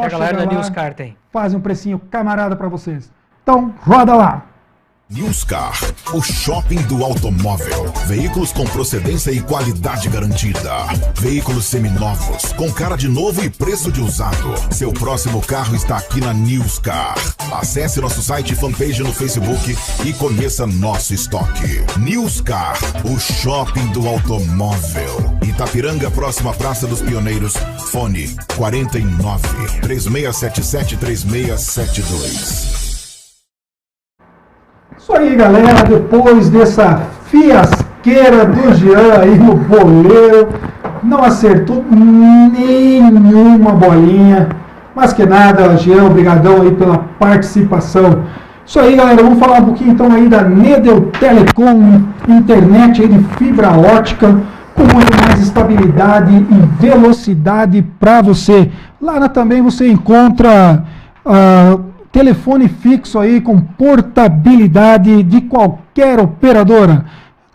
a galera da Newscar tem. Faz um precinho camarada para vocês. Então, roda lá! Newscar, o shopping do automóvel. Veículos com procedência e qualidade garantida. Veículos seminovos, com cara de novo e preço de usado. Seu próximo carro está aqui na Newscar. Acesse nosso site e fanpage no Facebook e conheça nosso estoque. Newscar, o shopping do automóvel. Itapiranga, próxima à Praça dos Pioneiros. Fone 49 3677 3672. Isso aí, galera, depois dessa fiasqueira do Jean aí no boleiro, não acertou nenhuma bolinha, mas que nada, Jean, obrigadão aí pela participação. Isso aí, galera, vamos falar um pouquinho então aí da Nedel Telecom, internet aí de fibra ótica, com muito mais estabilidade e velocidade para você. Lá também você encontra telefone fixo aí com portabilidade de qualquer operadora.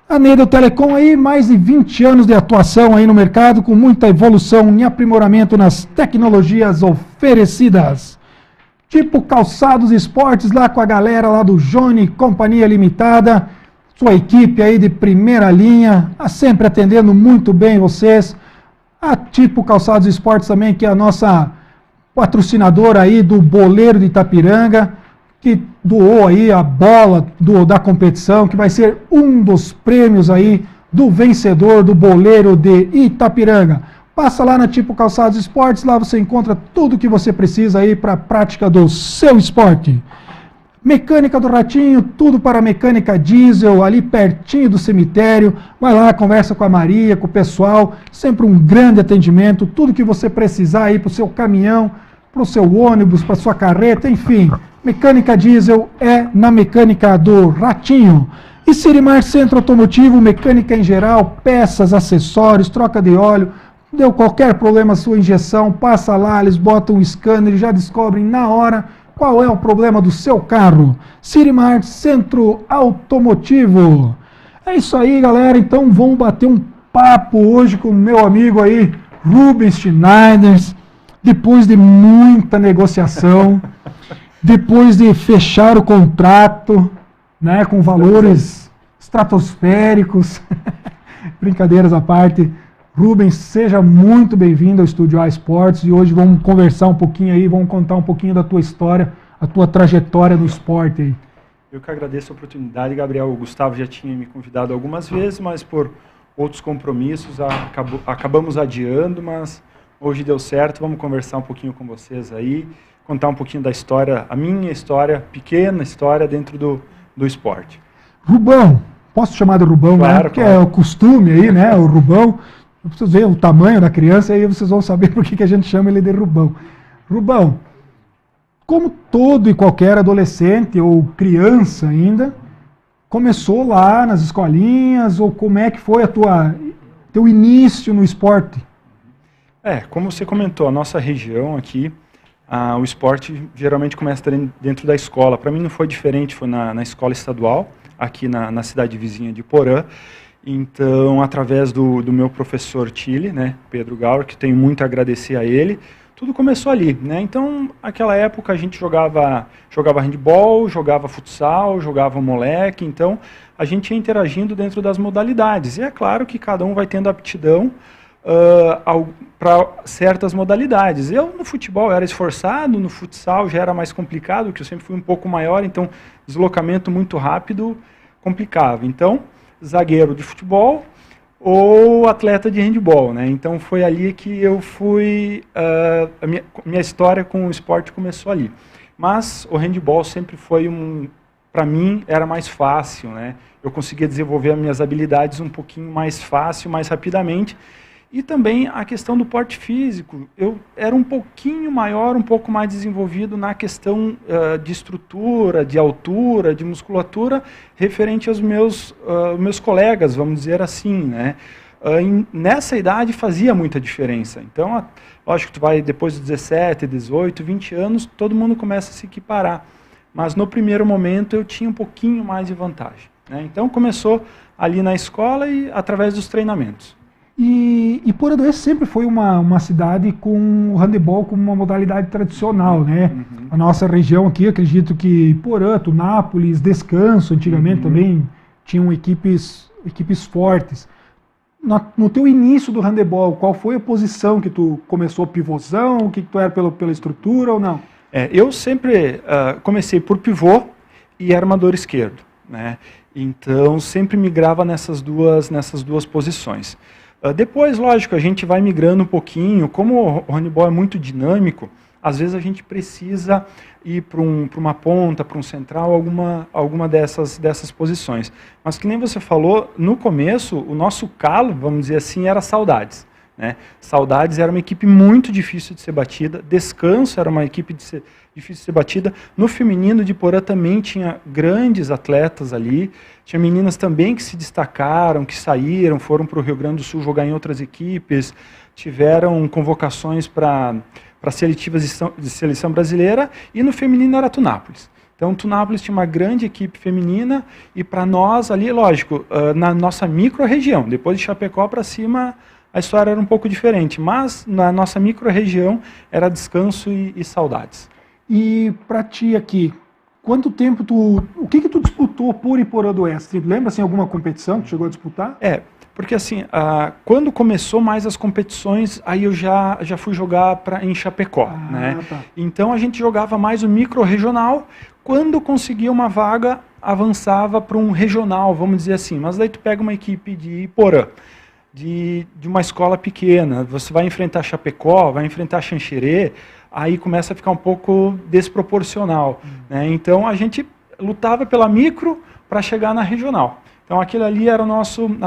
A Nedel Telecom aí, mais de 20 anos de atuação aí no mercado, com muita evolução e aprimoramento nas tecnologias oferecidas. Tipo calçados esportes lá com a galera lá do Johnny Companhia Limitada, sua equipe aí de primeira linha, sempre atendendo muito bem vocês. A Tipo Calçados Esportes também, que é a nossa patrocinadora aí do Boleiro de Itapiranga, que doou aí a bola da competição, que vai ser um dos prêmios aí do vencedor do Boleiro de Itapiranga. Passa lá na Tipo Calçados Esportes, lá você encontra tudo o que você precisa aí para a prática do seu esporte. Mecânica do Ratinho, tudo para mecânica diesel, ali pertinho do cemitério. Vai lá, conversa com a Maria, com o pessoal, sempre um grande atendimento, tudo que você precisar aí para o seu caminhão, para o seu ônibus, para a sua carreta, enfim. Mecânica diesel é na Mecânica do Ratinho. E Sirimar Centro Automotivo, mecânica em geral, peças, acessórios, troca de óleo. Deu qualquer problema a sua injeção, passa lá, eles botam um scanner e já descobrem na hora qual é o problema do seu carro. Sirimar Centro Automotivo. É isso aí, galera. Então vamos bater um papo hoje com o meu amigo aí, Rubens Schneider. Depois de muita negociação, depois de fechar o contrato, né, com valores estratosféricos, brincadeiras à parte, Rubens, seja muito bem-vindo ao Estúdio A Esportes e hoje vamos conversar um pouquinho aí, vamos contar um pouquinho da tua história, a tua trajetória no esporte aí. Eu que agradeço a oportunidade, Gabriel. O Gustavo já tinha me convidado algumas vezes, mas por outros compromissos acabamos adiando, mas hoje deu certo. Vamos conversar um pouquinho com vocês aí, contar um pouquinho da história, a minha história, pequena história dentro do esporte. Rubão, posso chamar de Rubão, claro, né? Porque claro. É o costume aí, né? O Rubão. Eu preciso ver o tamanho da criança, aí vocês vão saber por que a gente chama ele de Rubão. Rubão, como todo e qualquer adolescente ou criança ainda, começou lá nas escolinhas, ou como é que foi teu início no esporte? Como você comentou, a nossa região aqui, o esporte geralmente começa dentro da escola. Para mim não foi diferente, foi na escola estadual, aqui na cidade vizinha de Porã. Então, através do meu professor Chile, né, Pedro Gaur, que tenho muito a agradecer a ele, tudo começou ali, né? Então, naquela época a gente jogava handball, jogava futsal, jogava moleque, então a gente ia interagindo dentro das modalidades. E é claro que cada um vai tendo aptidão para certas modalidades. Eu no futebol era esforçado, no futsal já era mais complicado, porque eu sempre fui um pouco maior, então deslocamento muito rápido complicava. Então, zagueiro de futebol ou atleta de handball, né? Então foi ali que eu fui, a minha história com o esporte começou ali. Mas o handball sempre foi para mim era mais fácil, né? Eu conseguia desenvolver as minhas habilidades um pouquinho mais fácil, mais rapidamente. E também a questão do porte físico. Eu era um pouquinho maior, um pouco mais desenvolvido na questão de estrutura, de altura, de musculatura, referente aos meus colegas, vamos dizer assim, né? Nessa idade fazia muita diferença. Então, lógico que tu vai depois dos 17, 18, 20 anos, todo mundo começa a se equiparar. Mas no primeiro momento eu tinha um pouquinho mais de vantagem, né? Então começou ali na escola e através dos treinamentos. E Poranduense sempre foi uma cidade com o handebol como uma modalidade tradicional, né? A nossa região aqui, acredito que Porã, Tunápolis, Descanso, antigamente também tinham equipes fortes. No teu início do handebol, qual foi a posição que tu começou? Pivôzão? O que tu era pela estrutura ou não? Eu sempre comecei por pivô e armador esquerdo, né? Então sempre migrava nessas duas posições. Depois, lógico, a gente vai migrando um pouquinho. Como o handebol é muito dinâmico, às vezes a gente precisa ir para uma ponta, para um central, alguma dessas posições. Mas que nem você falou, no começo, o nosso calo, vamos dizer assim, era Saudades, né? Saudades era uma equipe muito difícil de ser batida, Descanso era uma equipe difícil de ser batida. No feminino de Porã também tinha grandes atletas ali, tinha meninas também que se destacaram, que saíram, foram para o Rio Grande do Sul jogar em outras equipes, tiveram convocações para seletivas de seleção brasileira, e no feminino era Tunápolis. Então, Tunápolis tinha uma grande equipe feminina, e para nós ali, lógico, na nossa micro-região, depois de Chapecó para cima, a história era um pouco diferente, mas na nossa micro-região era Descanso e Saudades. E para ti aqui, quanto tempo o que tu disputou por Poranduense? Lembra assim, alguma competição que tu chegou a disputar? Porque assim, quando começou mais as competições, aí eu já fui jogar em Chapecó, né? Tá. Então a gente jogava mais o micro-regional. Quando conseguia uma vaga, avançava para um regional, vamos dizer assim. Mas daí tu pega uma equipe de Porã, de uma escola pequena, você vai enfrentar Chapecó, vai enfrentar Xanxerê, aí começa a ficar um pouco desproporcional, né? Então a gente lutava pela micro para chegar na regional. Então aquilo ali era a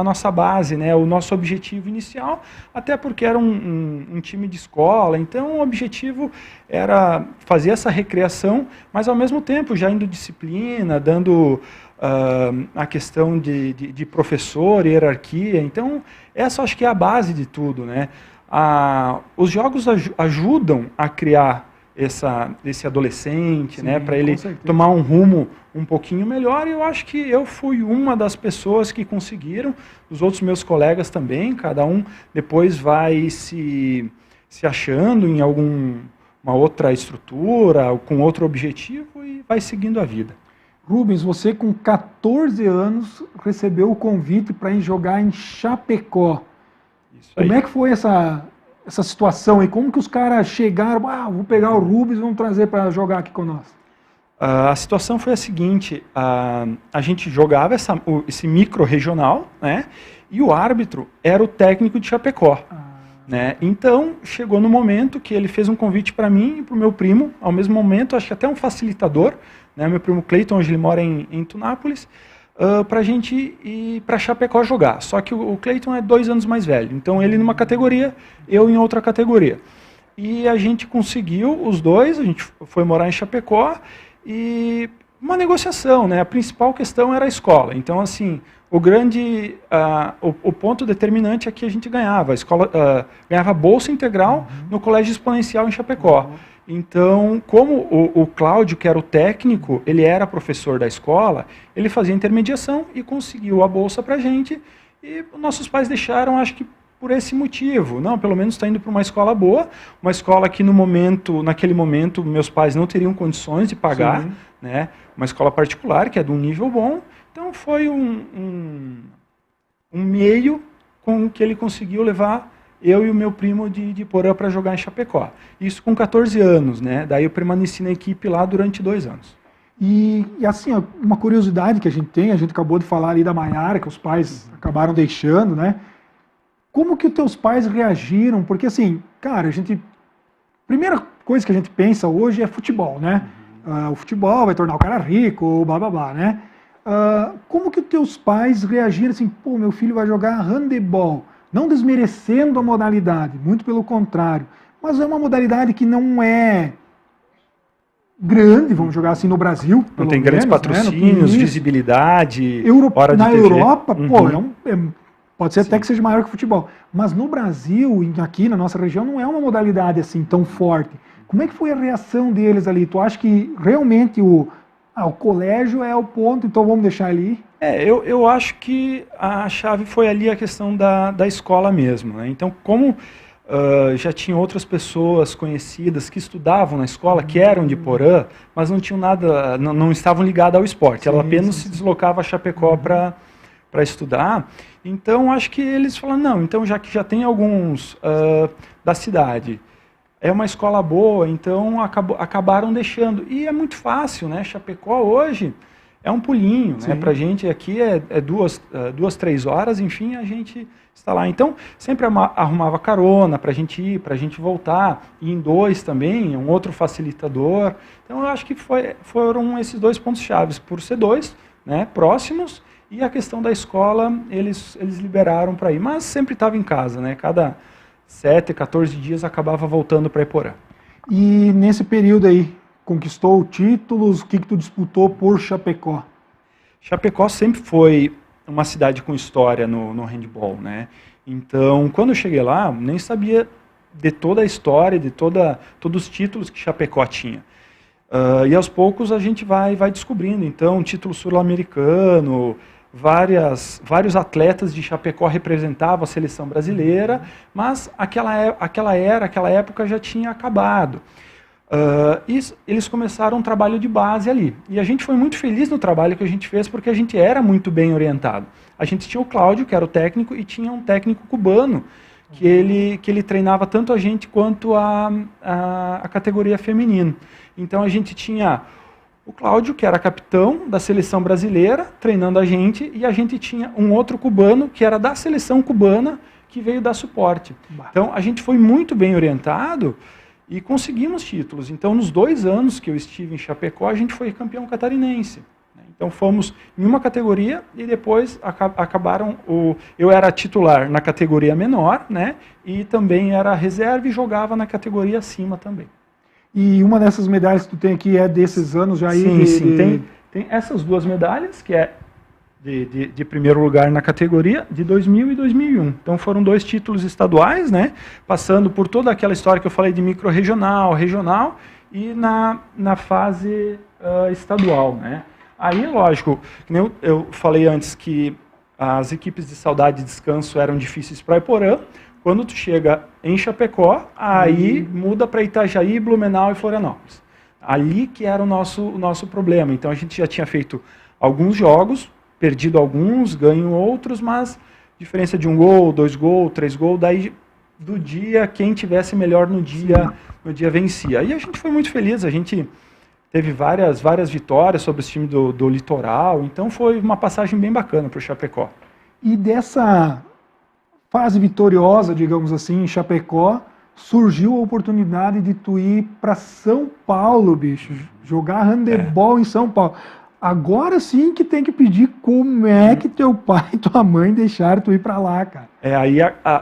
nossa base, né? O nosso objetivo inicial, até porque era um time de escola, então o objetivo era fazer essa recreação, mas ao mesmo tempo já indo disciplina, dando a questão de professor, hierarquia. Então essa acho que é a base de tudo, né? Os jogos ajudam a criar esse adolescente, sim, né, para ele tomar um rumo um pouquinho melhor, e eu acho que eu fui uma das pessoas que conseguiram, os outros meus colegas também, cada um depois vai se achando em uma outra estrutura, com outro objetivo, e vai seguindo a vida. Rubens, você com 14 anos recebeu o convite para ir jogar em Chapecó. Isso aí. Como é que foi essa situação aí? Como que os caras chegaram, vou pegar o Rubens e vamos trazer para jogar aqui conosco? A situação foi a seguinte, a gente jogava esse micro-regional, né, e o árbitro era o técnico de Chapecó. Né? Então, chegou no momento que ele fez um convite para mim e para o meu primo, ao mesmo momento, acho que até um facilitador, né, meu primo Cleiton, hoje ele mora em Tunápolis, para a gente ir para Chapecó jogar. Só que o Cleiton é 2 anos mais velho, então ele numa categoria, eu em outra categoria. E a gente conseguiu os dois, a gente foi morar em Chapecó, e uma negociação, né? A principal questão era a escola. Então, assim, o ponto determinante é que a gente ganhava. A escola ganhava bolsa integral no Colégio Exponencial em Chapecó. Então, como o Cláudio, que era o técnico, ele era professor da escola, ele fazia intermediação e conseguiu a bolsa para a gente, e nossos pais deixaram, acho que por esse motivo. Não, pelo menos está indo para uma escola boa, uma escola que naquele momento, meus pais não teriam condições de pagar, né? Uma escola particular, que é de um nível bom. Então foi um meio com que ele conseguiu levar eu e o meu primo de Porã para jogar em Chapecó. Isso com 14 anos, né? Daí eu permaneci na equipe lá durante 2 anos. E assim, uma curiosidade que a gente acabou de falar ali da Maiara, que os pais acabaram deixando, né? Como que os teus pais reagiram? Porque assim, cara, primeira coisa que a gente pensa hoje é futebol, né? O futebol vai tornar o cara rico, blá blá blá, né? Como que os teus pais reagiram assim, pô, meu filho vai jogar handebol? não desmerecendo a modalidade, muito pelo contrário, mas é uma modalidade que não é grande, vamos jogar assim, no Brasil. Não tem grandes patrocínios, visibilidade, hora de na TV. Europa, pode ser até que seja maior que o futebol. Mas no Brasil, aqui na nossa região, não é uma modalidade assim tão forte. Como é que foi a reação deles ali? Tu acha que realmente o colégio é o ponto, então vamos deixar ali? Eu acho que a chave foi ali a questão da escola mesmo, né? Então, como já tinha outras pessoas conhecidas que estudavam na escola, que eram de Porã, mas não tinham nada, não estavam ligadas ao esporte. Ela apenas se deslocava a Chapecó para estudar. Então, acho que eles falaram, não, então já que já tem alguns da cidade, é uma escola boa, então acabaram deixando. E é muito fácil, né? Chapecó hoje é um pulinho, né? Pra gente aqui é 2, 3 horas, enfim, a gente está lá. Então, sempre arrumava carona pra gente ir, pra gente voltar, e em 2 também, um outro facilitador. Então, eu acho que foram esses 2 pontos chaves, por ser 2, né, próximos, e a questão da escola, eles liberaram para ir, mas sempre estava em casa, né? Cada 7, 14 dias acabava voltando para Iporã. E nesse período aí, conquistou títulos? O que tu disputou por Chapecó? Chapecó sempre foi uma cidade com história no handball, né? Então, quando eu cheguei lá, nem sabia de toda a história, de todos os títulos que Chapecó tinha. E aos poucos a gente vai descobrindo. Então, título sul-americano, vários atletas de Chapecó representavam a seleção brasileira, mas aquela época já tinha acabado. E eles começaram um trabalho de base ali. E a gente foi muito feliz no trabalho que a gente fez, porque a gente era muito bem orientado. A gente tinha o Cláudio, que era o técnico, e tinha um técnico cubano, que ele treinava tanto a gente quanto a categoria feminina. Então a gente tinha o Cláudio, que era capitão da seleção brasileira, treinando a gente, e a gente tinha um outro cubano, que era da seleção cubana, que veio dar suporte. Então a gente foi muito bem orientado e conseguimos títulos. Então nos 2 anos que eu estive em Chapecó, a gente foi campeão catarinense. Então fomos em uma categoria e depois acabaram... Eu era titular na categoria menor, né? E também era reserva e jogava na categoria acima também. E uma dessas medalhas que tu tem aqui é desses anos já aí? Sim. Tem essas 2 medalhas, que é de primeiro lugar na categoria, de 2000 e 2001. Então foram 2 títulos estaduais, né? Passando por toda aquela história que eu falei de micro-regional, regional e na fase estadual, né? Aí, lógico, que nem eu falei antes que as equipes de saudade e descanso eram difíceis para Iporã. Quando tu chega em Chapecó, aí muda para Itajaí, Blumenau e Florianópolis. Ali que era o nosso problema. Então a gente já tinha feito alguns jogos, perdido alguns, ganho outros, mas diferença de 1 gol, 2 gols, 3 gols, daí do dia, quem tivesse melhor no dia vencia. E a gente foi muito feliz, a gente teve várias vitórias sobre os times do litoral, então foi uma passagem bem bacana para o Chapecó. E dessa fase vitoriosa, digamos assim, em Chapecó, surgiu a oportunidade de tu ir para São Paulo, bicho, jogar handebol em São Paulo. Agora sim que tem que pedir como é que teu pai e tua mãe deixaram tu ir para lá, cara.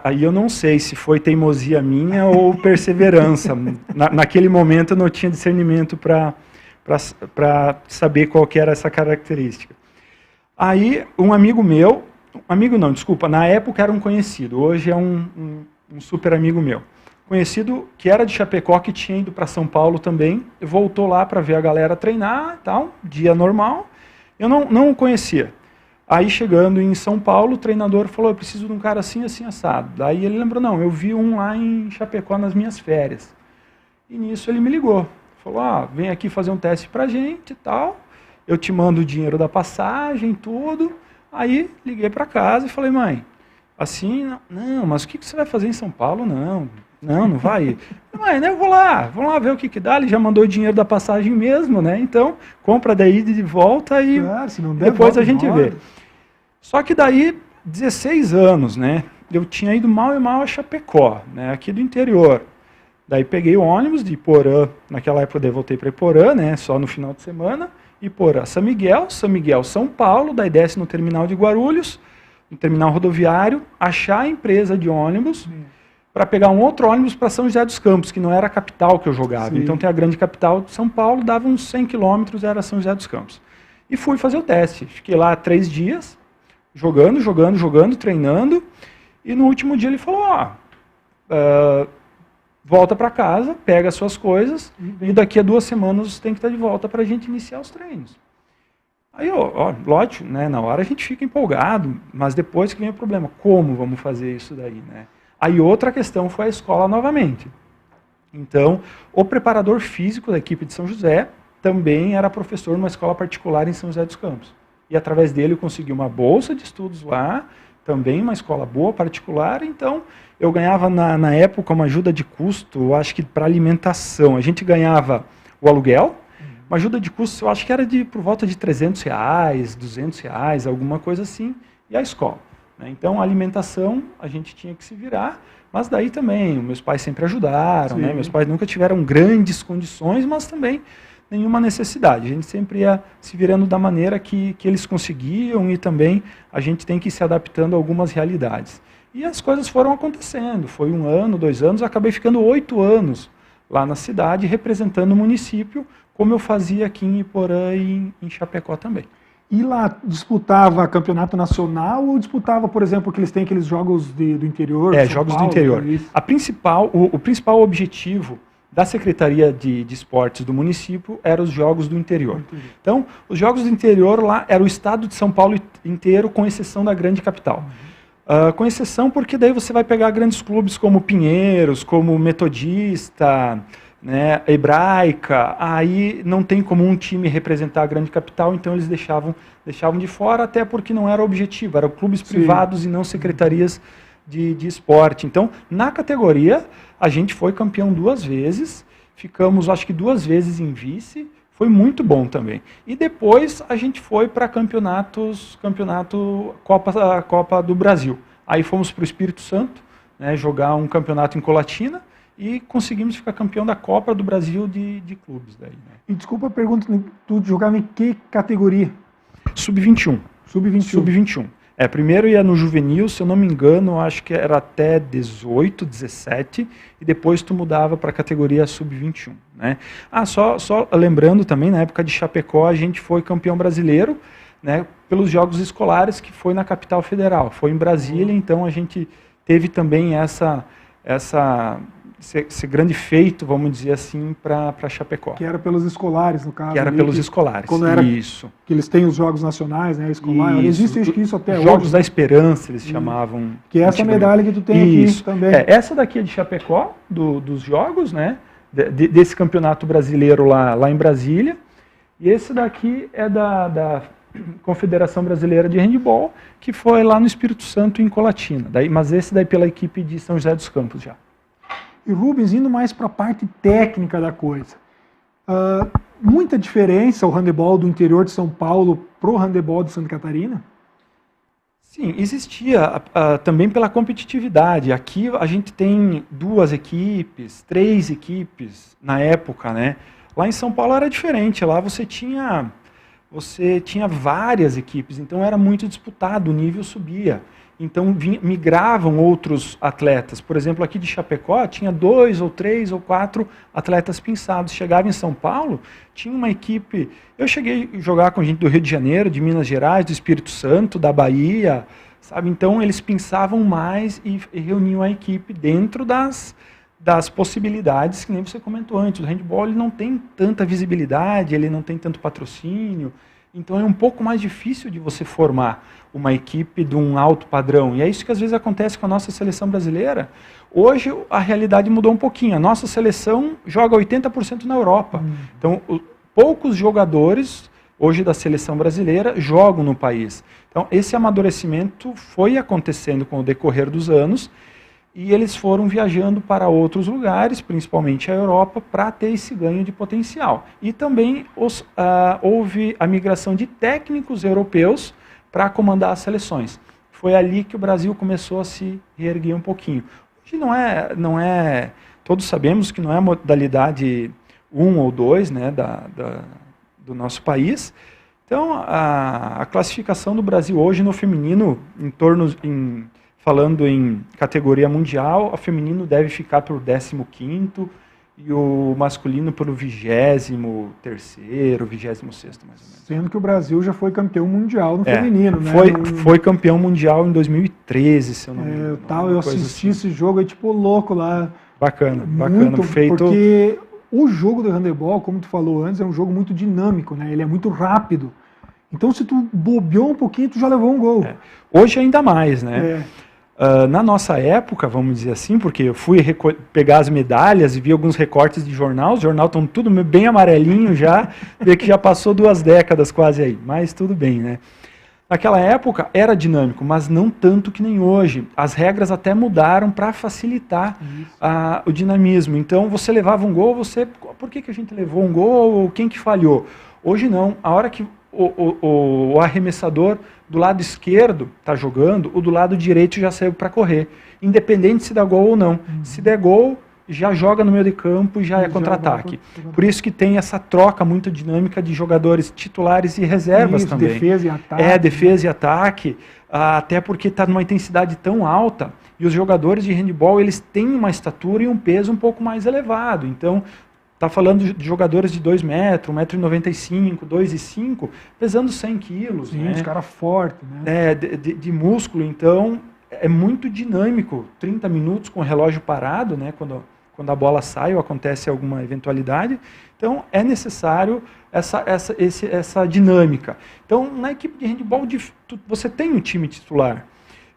Aí eu não sei se foi teimosia minha ou perseverança. Naquele momento eu não tinha discernimento para saber qual que era essa característica. Aí um amigo meu, na época era um conhecido, hoje é um super amigo meu. Conhecido que era de Chapecó, que tinha ido para São Paulo também, voltou lá para ver a galera treinar e tal, dia normal. Eu não o conhecia. Aí chegando em São Paulo, o treinador falou, eu preciso de um cara assim, assim, assado. Daí ele lembrou, não, eu vi um lá em Chapecó nas minhas férias. E nisso ele me ligou. Falou, vem aqui fazer um teste pra gente e tal, eu te mando o dinheiro da passagem, tudo. Aí liguei para casa e falei, mãe, assim, não, mas o que você vai fazer em São Paulo? Não vai. Mãe, né, vamos lá ver o que dá. Ele já mandou o dinheiro da passagem mesmo, né? Então, compra daí de volta e se não der, depois a gente vê. Só que daí, 16 anos, né? Eu tinha ido mal e mal a Chapecó, né? Aqui do interior. Daí peguei o ônibus de Iporã, naquela época eu voltei para Iporã, né? Só no final de semana. Iporã, São Miguel, São Paulo, daí desce no terminal de Guarulhos, no terminal rodoviário, achar a empresa de ônibus para pegar um outro ônibus para São José dos Campos, que não era a capital que eu jogava. Sim. Então tem a grande capital de São Paulo, dava uns 100 quilômetros, era São José dos Campos. E fui fazer o teste. Fiquei lá 3 dias, jogando, treinando. E no último dia ele falou, volta para casa, pega as suas coisas, e daqui a 2 semanas você tem que estar de volta para a gente iniciar os treinos. Aí, lógico, né, na hora a gente fica empolgado, mas depois que vem o problema, como vamos fazer isso daí, né? Aí outra questão foi a escola novamente. Então, o preparador físico da equipe de São José também era professor numa escola particular em São José dos Campos. E através dele eu consegui uma bolsa de estudos lá, também uma escola boa, particular, então eu ganhava na época uma ajuda de custo, eu acho que para alimentação. A gente ganhava o aluguel, uma ajuda de custo, eu acho que era por volta de R$300, R$200, alguma coisa assim, e a escola. Né? Então a alimentação a gente tinha que se virar, mas daí também, meus pais sempre ajudaram, né? Meus pais nunca tiveram grandes condições, mas também nenhuma necessidade. A gente sempre ia se virando da maneira que eles conseguiam e também a gente tem que ir se adaptando a algumas realidades. E as coisas foram acontecendo. Foi 1 ano, 2 anos, acabei ficando 8 anos lá na cidade, representando o município, como eu fazia aqui em Iporã e em Chapecó também. E lá disputava campeonato nacional ou disputava, por exemplo, que eles têm aqueles jogos do interior? Jogos do interior. O principal objetivo da Secretaria de Esportes do município eram os Jogos do Interior. Então, os Jogos do Interior lá era o estado de São Paulo inteiro, com exceção da grande capital. Com exceção porque daí você vai pegar grandes clubes como Pinheiros, como Metodista, né, Hebraica, aí não tem como um time representar a grande capital, então eles deixavam de fora, até porque não era o objetivo, eram clubes privados e não secretarias de esporte. Então, na categoria, a gente foi campeão 2 vezes, ficamos, acho que 2 vezes em vice, foi muito bom também. E depois a gente foi para Copa do Brasil. Aí fomos para o Espírito Santo, né, jogar um campeonato em Colatina, e conseguimos ficar campeão da Copa do Brasil de clubes. Daí, né? E desculpa a pergunta, tu jogava em que categoria? Sub-21. Sub-21. Sub-21. Primeiro ia no juvenil, se eu não me engano, acho que era até 18, 17, e depois tu mudava para a categoria sub-21. Né? Só lembrando também, na época de Chapecó, a gente foi campeão brasileiro, né, pelos Jogos Escolares, que foi na capital federal. Foi em Brasília, então a gente teve também esse grande feito, vamos dizer assim, para Chapecó. Que era pelos escolares, no caso. Que era pelos escolares, quando era isso. Que eles têm os Jogos Nacionais, né, escolar. Existe isso até hoje. Jogos da Esperança, eles chamavam. Que é essa medalha que tu tem aqui também. Essa daqui é de Chapecó, dos Jogos, né, desse campeonato brasileiro lá em Brasília. E esse daqui é da Confederação Brasileira de Handebol, que foi lá no Espírito Santo, em Colatina. Mas esse daí pela equipe de São José dos Campos já. E Rubens, indo mais para a parte técnica da coisa, muita diferença o handebol do interior de São Paulo para o handebol de Santa Catarina? Sim, existia também pela competitividade. Aqui a gente tem 2 equipes, 3 equipes na época, né? Lá em São Paulo era diferente, lá você tinha várias equipes, então era muito disputado, o nível subia. Então migravam outros atletas. Por exemplo, aqui de Chapecó tinha 2 ou 3 ou 4 atletas pinçados. Chegava em São Paulo, tinha uma equipe. Eu cheguei a jogar com gente do Rio de Janeiro, de Minas Gerais, do Espírito Santo, da Bahia, sabe? Então eles pinçavam mais e reuniam a equipe dentro das possibilidades que nem você comentou antes. O handebol ele não tem tanta visibilidade, ele não tem tanto patrocínio. Então é um pouco mais difícil de você formar uma equipe de um alto padrão. E é isso que às vezes acontece com a nossa seleção brasileira. Hoje a realidade mudou um pouquinho. A nossa seleção joga 80% na Europa. Então poucos jogadores hoje da seleção brasileira jogam no país. Então esse amadurecimento foi acontecendo com o decorrer dos anos e eles foram viajando para outros lugares, principalmente a Europa, para ter esse ganho de potencial. E também houve a migração de técnicos europeus para comandar as seleções. Foi ali que o Brasil começou a se reerguer um pouquinho. Hoje não é todos sabemos que não é a modalidade 1 ou 2, né, do nosso país. Então, a classificação do Brasil hoje no feminino, falando em categoria mundial, a feminino deve ficar pelo 15º e o masculino pelo 23º, 26º, mais ou menos. Sendo que o Brasil já foi campeão mundial no feminino, né? Foi campeão mundial em 2013, se eu não me engano. Eu assisti esse jogo aí, tipo, louco lá. Bacana, feito. Porque o jogo do handebol, como tu falou antes, é um jogo muito dinâmico, né? Ele é muito rápido. Então, se tu bobeou um pouquinho, tu já levou um gol. Hoje ainda mais, né? Na nossa época, vamos dizer assim, porque eu fui pegar as medalhas e vi alguns recortes de jornal, os jornais estão tudo bem amarelinho já, vê que já passou 2 décadas quase aí, mas tudo bem, né? Naquela época era dinâmico, mas não tanto que nem hoje. As regras até mudaram para facilitar o dinamismo. Então, você levava um gol, por que a gente levou um gol ou quem que falhou? Hoje não, a hora que o arremessador do lado esquerdo está jogando, o do lado direito já saiu para correr, independente se dá gol ou não. Se der gol, já joga no meio de campo e já é contra-ataque. Por isso que tem essa troca muito dinâmica de jogadores titulares e reservas também. Defesa e ataque. Defesa e ataque, até porque está numa intensidade tão alta e os jogadores de handebol eles têm uma estatura e um peso um pouco mais elevado. Então, está falando de jogadores de 2 metros, 1,95 m, 2,5 m, pesando 100 quilos. Sim, né? os caras fortes, né? De músculo, então é muito dinâmico. 30 minutos com o relógio parado, né? Quando a bola sai ou acontece alguma eventualidade. Então é necessário essa dinâmica. Então na equipe de handebol você tem um time titular,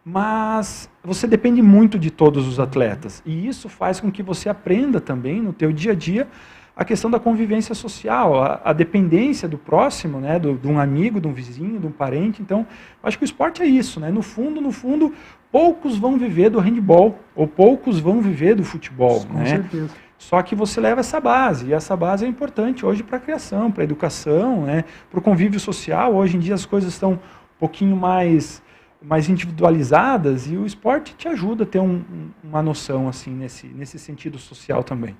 mas você depende muito de todos os atletas. E isso faz com que você aprenda também no teu dia a dia a questão da convivência social, a dependência do próximo, né, de um amigo, de um vizinho, de um parente. Então, eu acho que o esporte é isso, né? No fundo, poucos vão viver do handebol, ou poucos vão viver do futebol. Com certeza. Só que você leva essa base, e essa base é importante hoje para a criação, para a educação, né, para o convívio social. Hoje em dia as coisas estão um pouquinho mais individualizadas e o esporte te ajuda a ter uma noção assim nesse sentido social também.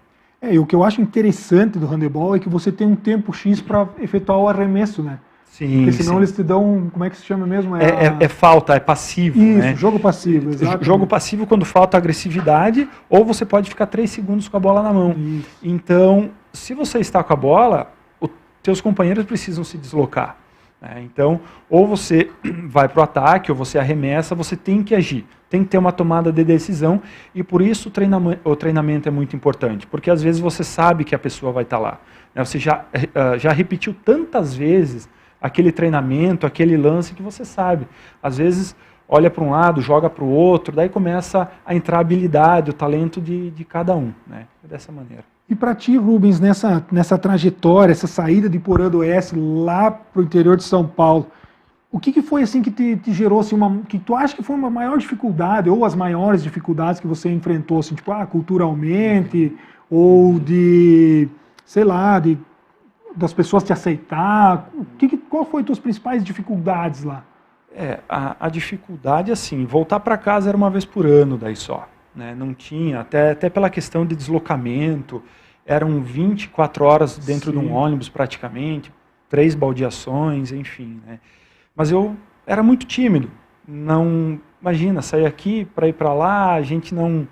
E o que eu acho interessante do handebol é que você tem um tempo X para efetuar o arremesso, né? Sim. Porque senão eles te dão, como é que se chama mesmo? É falta, é passivo. Isso, né? Jogo passivo, exato. Jogo passivo quando falta agressividade, ou você pode ficar 3 segundos com a bola na mão. Isso. Então, se você está com a bola, os teus companheiros precisam se deslocar. Então, ou você vai para o ataque, ou você arremessa, você tem que agir, tem que ter uma tomada de decisão, e por isso o treinamento é muito importante, porque às vezes você sabe que a pessoa vai estar lá. Você já repetiu tantas vezes aquele treinamento, aquele lance que você sabe. Às vezes olha para um lado, joga para o outro, daí começa a entrar a habilidade, o talento de cada um, né? Dessa maneira. E para ti, Rubens, nessa trajetória, essa saída de Porã do Oeste lá para o interior de São Paulo, o que foi assim que te gerou assim, que tu acha que foi uma maior dificuldade, ou as maiores dificuldades que você enfrentou, assim, tipo, culturalmente, ou sei lá, das pessoas te aceitar? Qual foi as tuas principais dificuldades lá? A dificuldade, assim, voltar para casa era uma vez por ano daí só. Né? Não tinha, até pela questão de deslocamento, eram 24 horas dentro de um ônibus praticamente, 3 baldeações, enfim. Né? Mas eu era muito tímido, imagina, sair aqui para ir para lá, a gente não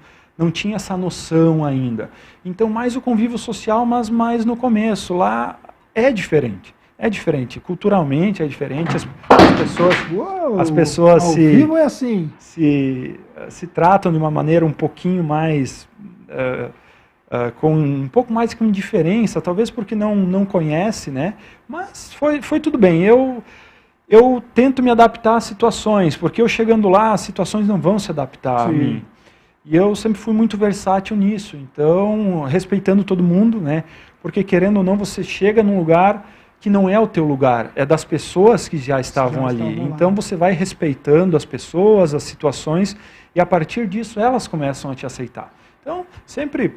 tinha essa noção ainda. Então mais o convívio social, mas mais no começo, lá é diferente. É diferente, culturalmente é diferente, as pessoas ao vivo é assim. se tratam de uma maneira um pouquinho mais, com um pouco mais de indiferença, talvez porque não conhece, né? Mas foi tudo bem, eu tento me adaptar às situações, porque eu chegando lá, as situações não vão se adaptar a mim. E eu sempre fui muito versátil nisso, então, respeitando todo mundo, né? Porque querendo ou não, você chega num lugar que não é o teu lugar, é das pessoas que já estavam ali. Então você vai respeitando as pessoas, as situações, e a partir disso elas começam a te aceitar. Então, sempre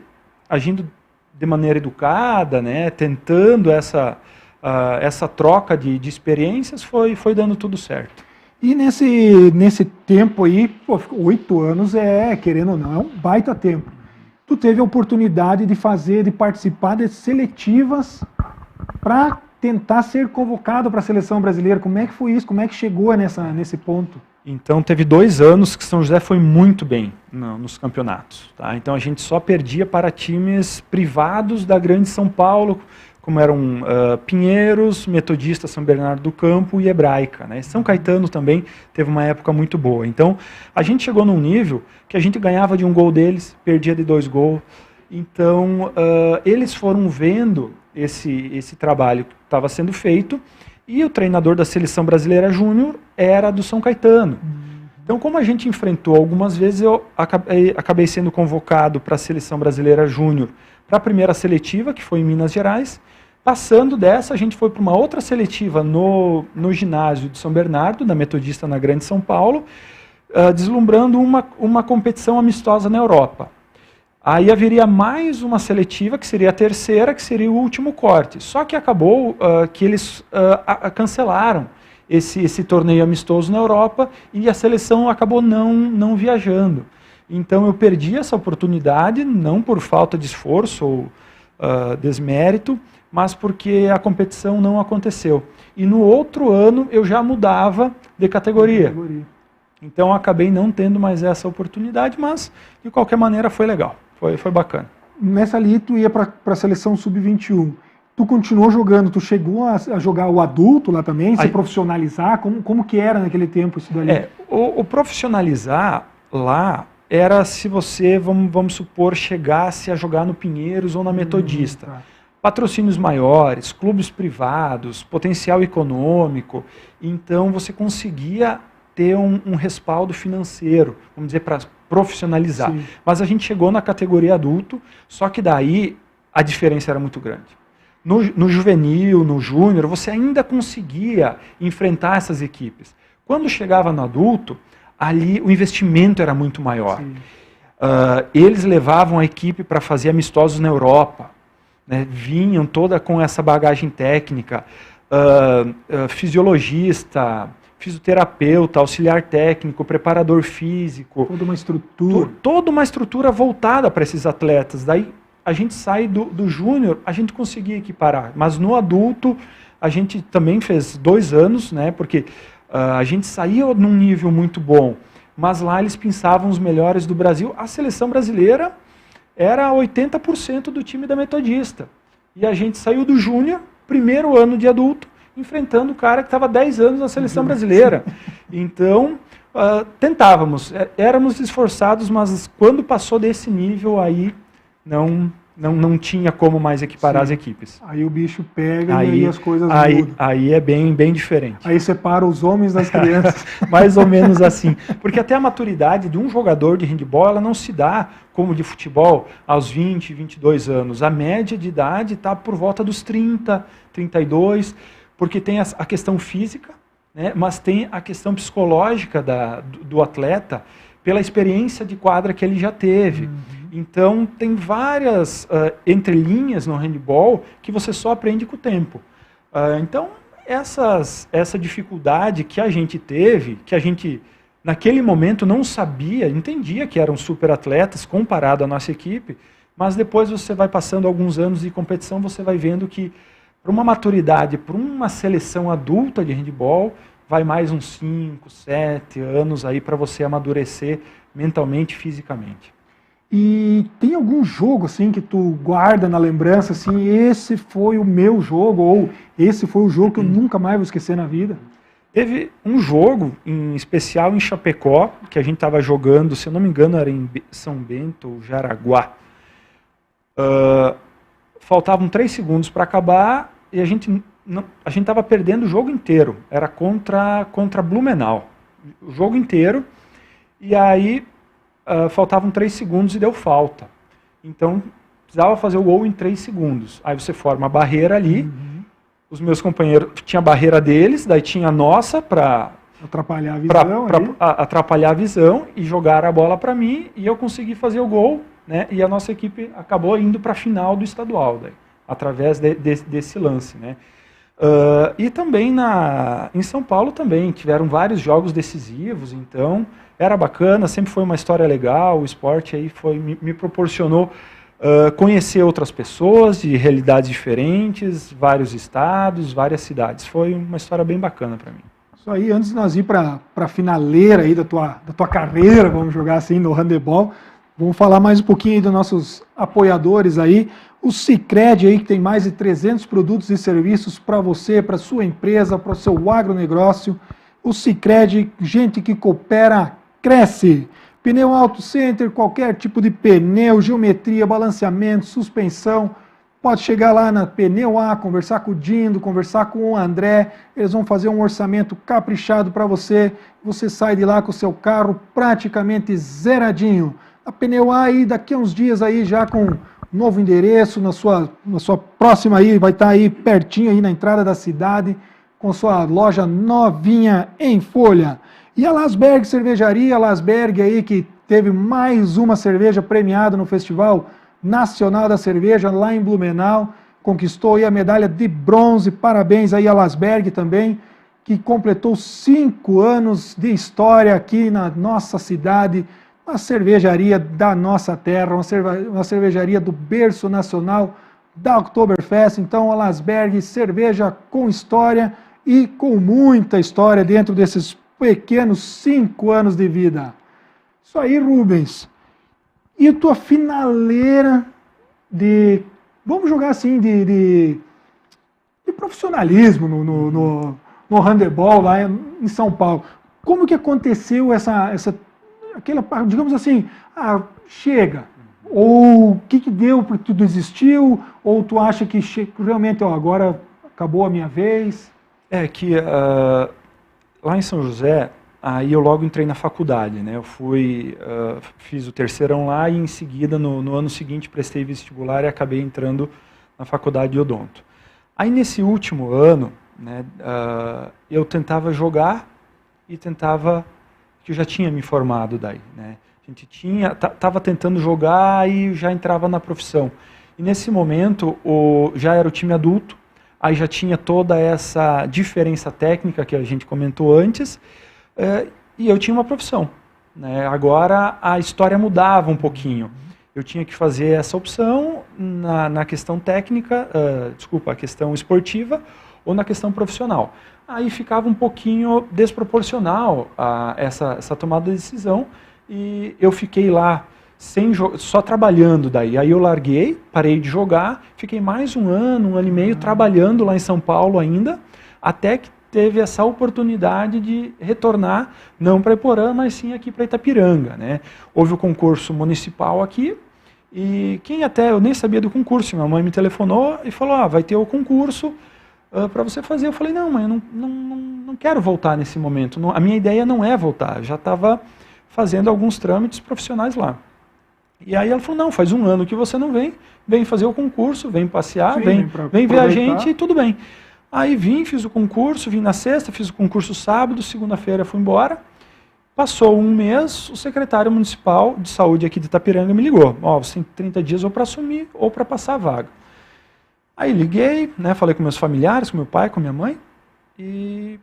agindo de maneira educada, né, tentando essa troca de experiências, foi dando tudo certo. E nesse tempo aí, 8 anos querendo ou não, é um baita tempo. Tu teve a oportunidade de participar de seletivas para tentar ser convocado para a seleção brasileira. Como é que foi isso? Como é que chegou nesse ponto? Então teve 2 anos que São José foi muito bem nos campeonatos. Tá? Então a gente só perdia para times privados da Grande São Paulo, como eram Pinheiros, Metodista São Bernardo do Campo e Hebraica. Né? São Caetano também teve uma época muito boa. Então a gente chegou num nível que a gente ganhava de 1 gol deles, perdia de 2 gols. Então eles foram vendo esse trabalho que estava sendo feito, e o treinador da Seleção Brasileira Júnior era do São Caetano. Então, como a gente enfrentou algumas vezes, eu acabei sendo convocado para a Seleção Brasileira Júnior para a primeira seletiva, que foi em Minas Gerais. Passando dessa, a gente foi para uma outra seletiva no ginásio de São Bernardo, da Metodista na Grande São Paulo, deslumbrando uma competição amistosa na Europa. Aí haveria mais uma seletiva, que seria a terceira, que seria o último corte. Só que acabou que eles cancelaram esse torneio amistoso na Europa e a seleção acabou não viajando. Então eu perdi essa oportunidade, não por falta de esforço ou desmérito, mas porque a competição não aconteceu. E no outro ano eu já mudava de categoria. Então eu acabei não tendo mais essa oportunidade, mas de qualquer maneira foi legal. Foi bacana. Nessa ali, tu ia para a seleção sub-21. Tu continuou jogando, tu chegou a jogar o adulto lá também, se profissionalizar? Como que era naquele tempo isso dali? O profissionalizar lá era se você, vamos supor, chegasse a jogar no Pinheiros ou na Metodista. Tá. Patrocínios maiores, clubes privados, potencial econômico. Então você conseguia ter um respaldo financeiro, vamos dizer, para profissionalizar. Sim. Mas a gente chegou na categoria adulto, só que daí a diferença era muito grande. No juvenil, no júnior, você ainda conseguia enfrentar essas equipes. Quando chegava no adulto, ali o investimento era muito maior. Eles levavam a equipe para fazer amistosos na Europa, né? Vinham toda com essa bagagem técnica, fisiologista, fisioterapeuta, auxiliar técnico, preparador físico. Toda uma estrutura. Toda uma estrutura voltada para esses atletas. Daí a gente sai do júnior, a gente conseguia equiparar. Mas no adulto, a gente também fez 2 anos, né, porque a gente saía num nível muito bom, mas lá eles pensavam os melhores do Brasil. A seleção brasileira era 80% do time da Metodista. E a gente saiu do júnior, primeiro ano de adulto, enfrentando o cara que estava 10 anos na seleção brasileira. Então, tentávamos, éramos esforçados, mas quando passou desse nível, aí não tinha como mais equiparar as equipes. Aí o bicho pega e aí as coisas mudam. Aí é bem diferente. Aí separa os homens das crianças. Mais ou menos assim. Porque até a maturidade de um jogador de handebol, ela não se dá como de futebol aos 20, 22 anos. A média de idade está por volta dos 30, 32, porque tem a questão física, né, mas tem a questão psicológica do atleta pela experiência de quadra que ele já teve. Então, tem várias entrelinhas no handebol que você só aprende com o tempo. Então, essa dificuldade que a gente teve, que a gente, naquele momento, não sabia, entendia que eram super atletas comparado à nossa equipe, mas depois você vai passando alguns anos de competição, você vai vendo que para uma maturidade, para uma seleção adulta de handebol, vai mais uns 5, 7 anos aí para você amadurecer mentalmente e fisicamente. E tem algum jogo assim que tu guarda na lembrança, assim, esse foi o meu jogo, ou esse foi o jogo que eu nunca mais vou esquecer na vida? Teve um jogo, em especial em Chapecó, que a gente estava jogando, se eu não me engano era em São Bento ou Jaraguá. Faltavam 3 segundos para acabar e a gente estava perdendo o jogo inteiro. Era contra Blumenau, o jogo inteiro. E aí faltavam 3 segundos e deu falta. Então precisava fazer o gol em 3 segundos. Aí você forma a barreira ali. Os meus companheiros, tinha a barreira deles, daí tinha a nossa para atrapalhar a visão, atrapalhar a visão e jogar a bola para mim e eu consegui fazer o gol, né? E a nossa equipe acabou indo para a final do estadual, daí, através desse lance, né? E também em São Paulo também tiveram vários jogos decisivos, então era bacana, sempre foi uma história legal. O esporte aí me proporcionou conhecer outras pessoas de realidades diferentes, vários estados, várias cidades. Foi uma história bem bacana para mim. Isso aí, antes de nós ir para a finaleira aí da tua carreira, vamos jogar assim, no handebol, vamos falar mais um pouquinho aí dos nossos apoiadores aí. O Sicredi aí, que tem mais de 300 produtos e serviços para você, para sua empresa, para o seu agronegócio. O Sicredi, gente que coopera, cresce. Pneu Auto Center, qualquer tipo de pneu, geometria, balanceamento, suspensão. Pode chegar lá na Pneu A, conversar com o Dindo, conversar com o André. Eles vão fazer um orçamento caprichado para você. Você sai de lá com o seu carro praticamente zeradinho. A Pneu A aí, daqui a uns dias aí já com novo endereço, na sua próxima aí, vai estar aí pertinho aí na entrada da cidade, com sua loja novinha em folha. E a Lasberg Cervejaria, a Lasberg aí que teve mais uma cerveja premiada no Festival Nacional da Cerveja lá em Blumenau, conquistou aí a medalha de bronze, parabéns aí a Lasberg também, que completou 5 anos de história aqui na nossa cidade, uma cervejaria da nossa terra, uma cervejaria do berço nacional da Oktoberfest. Então, a Lasberg, cerveja com história e com muita história dentro desses pequenos 5 anos de vida. Isso aí, Rubens. E a tua finaleira de, vamos jogar assim, de profissionalismo no handebol lá em São Paulo. Como que aconteceu aquela, digamos assim, chega, ou o que deu porque tu desistiu, ou tu acha que realmente agora acabou a minha vez? É que lá em São José, aí eu logo entrei na faculdade, né? Eu fiz o terceirão lá e em seguida, no ano seguinte, prestei vestibular e acabei entrando na faculdade de odonto. Aí nesse último ano, né, eu tentava jogar e tentava, que eu já tinha me formado daí, né? A gente estava tentando jogar e já entrava na profissão. E nesse momento, já era o time adulto, aí já tinha toda essa diferença técnica que a gente comentou antes, e eu tinha uma profissão, né? Agora a história mudava um pouquinho. Eu tinha que fazer essa opção na questão técnica, a questão esportiva ou na questão profissional. Aí ficava um pouquinho desproporcional essa tomada de decisão e eu fiquei lá só trabalhando daí. Aí eu larguei, parei de jogar, fiquei mais um ano e meio trabalhando lá em São Paulo ainda, até que teve essa oportunidade de retornar, não para Iporã, mas sim aqui para Itapiranga, né? Houve o concurso municipal aqui, e eu nem sabia do concurso, minha mãe me telefonou e falou, vai ter o concurso para você fazer. Eu falei, não, mãe, eu não quero voltar nesse momento, a minha ideia não é voltar, eu já estava fazendo alguns trâmites profissionais lá. E aí ela falou, não, faz um ano que você não vem fazer o concurso, vem passear, sim, vem ver a gente e tudo bem. Aí fiz o concurso, vim na sexta, fiz o concurso sábado, segunda-feira fui embora. Passou um mês, o secretário municipal de saúde aqui de Itapiranga me ligou. Você tem 30 dias ou para assumir ou para passar a vaga. Aí liguei, né, falei com meus familiares, com meu pai, com minha mãe, e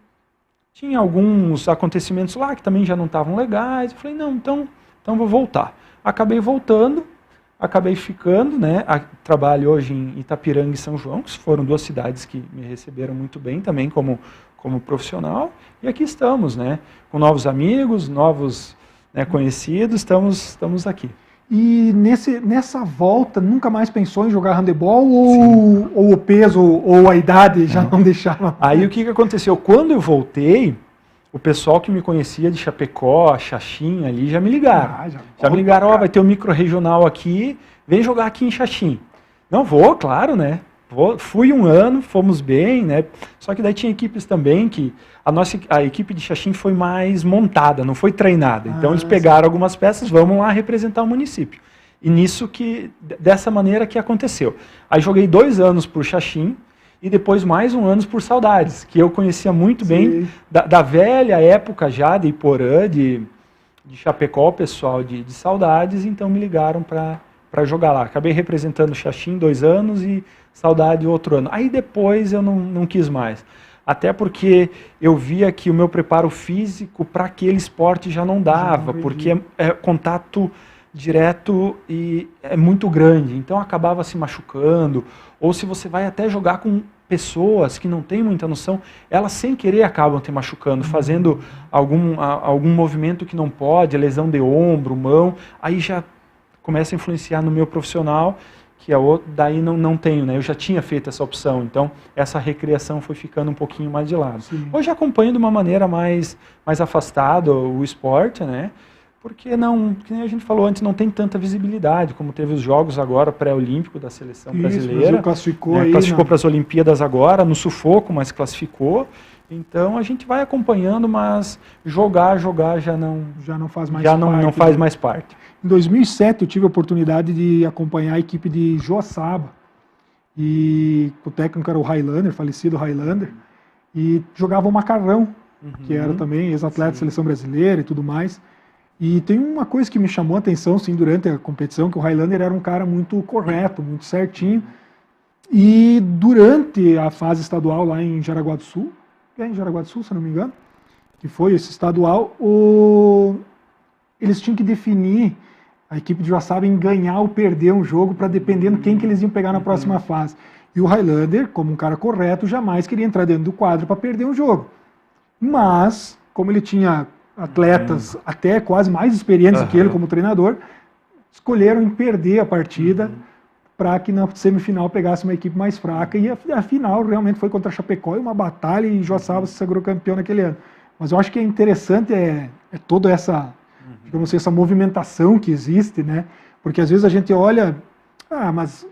tinha alguns acontecimentos lá que também já não estavam legais. Eu falei, não, então vou voltar. Acabei voltando, acabei ficando, né, trabalho hoje em Itapiranga e São João, que foram 2 cidades que me receberam muito bem também como profissional, e aqui estamos, né, com novos amigos, novos, né, conhecidos, estamos aqui. E nessa volta, nunca mais pensou em jogar handebol ou o peso ou a idade já não deixava? Aí o que aconteceu? Quando eu voltei, o pessoal que me conhecia de Chapecó, Xaxim ali, já me ligaram. Já me ligaram, vai ter um micro-regional aqui, vem jogar aqui em Xaxim. Não, vou, claro, né? Fui um ano, fomos bem, né? Só que daí tinha equipes também que a equipe de Xaxim foi mais montada, não foi treinada. Então eles pegaram algumas peças, vamos lá representar o município. E dessa maneira que aconteceu. Aí joguei 2 anos por Xaxim e depois mais 1 ano por Saudades, que eu conhecia muito bem da velha época já de Iporã, de Chapecó, o pessoal de Saudades, então me ligaram para jogar lá. Acabei representando Xaxim 2 anos e Saudade outro ano. Aí depois eu não quis mais. Até porque eu via que o meu preparo físico para aquele esporte já não dava, porque é contato direto e é muito grande, então acabava se machucando, ou se você vai até jogar com pessoas que não têm muita noção, elas sem querer acabam te machucando, fazendo algum movimento que não pode, lesão de ombro, mão, aí já começa a influenciar no meu profissional, que daí não tenho, né? Eu já tinha feito essa opção, então essa recriação foi ficando um pouquinho mais de lado. Sim. Hoje acompanho de uma maneira mais afastada o esporte, né? Porque não, que nem a gente falou antes, não tem tanta visibilidade, como teve os jogos agora pré-olímpico da seleção brasileira. O Brasil classificou, né? aí, Classificou para as Olimpíadas agora, no sufoco, mas classificou. Então a gente vai acompanhando, mas jogar já não faz mais parte. Não faz mais parte. Em 2007 eu tive a oportunidade de acompanhar a equipe de Joaçaba, e o técnico era o Highlander, falecido Highlander, e jogava o Macarrão, que era também ex-atleta da seleção brasileira e tudo mais. E tem uma coisa que me chamou a atenção, sim, durante a competição, que o Highlander era um cara muito correto, muito certinho. E durante a fase estadual lá em Jaraguá do Sul, se não me engano, que foi esse estadual, eles tinham que definir a equipe de Joaçaba em ganhar ou perder um jogo, para dependendo quem que eles iam pegar na próxima fase. E o Highlander, como um cara correto, jamais queria entrar dentro do quadro para perder um jogo. Mas, como ele tinha atletas até quase mais experientes que ele como treinador, escolheram em perder a partida para que na semifinal pegasse uma equipe mais fraca, e a final realmente foi contra a Chapecó, e uma batalha, e Joaçaba se sagrou campeão naquele ano. Mas eu acho que é interessante toda essa, digamos assim, essa movimentação que existe, né? Porque às vezes a gente olha, mas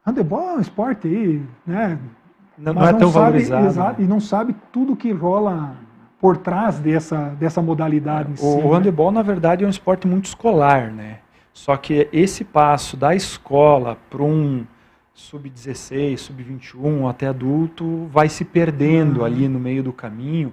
handebol é um esporte aí, né? Não é tão valorizado. Exato, e não sabe tudo que rola por trás dessa modalidade em si. O handebol, na verdade, é um esporte muito escolar, né? Só que esse passo da escola para um sub-16, sub-21 até adulto vai se perdendo ali no meio do caminho.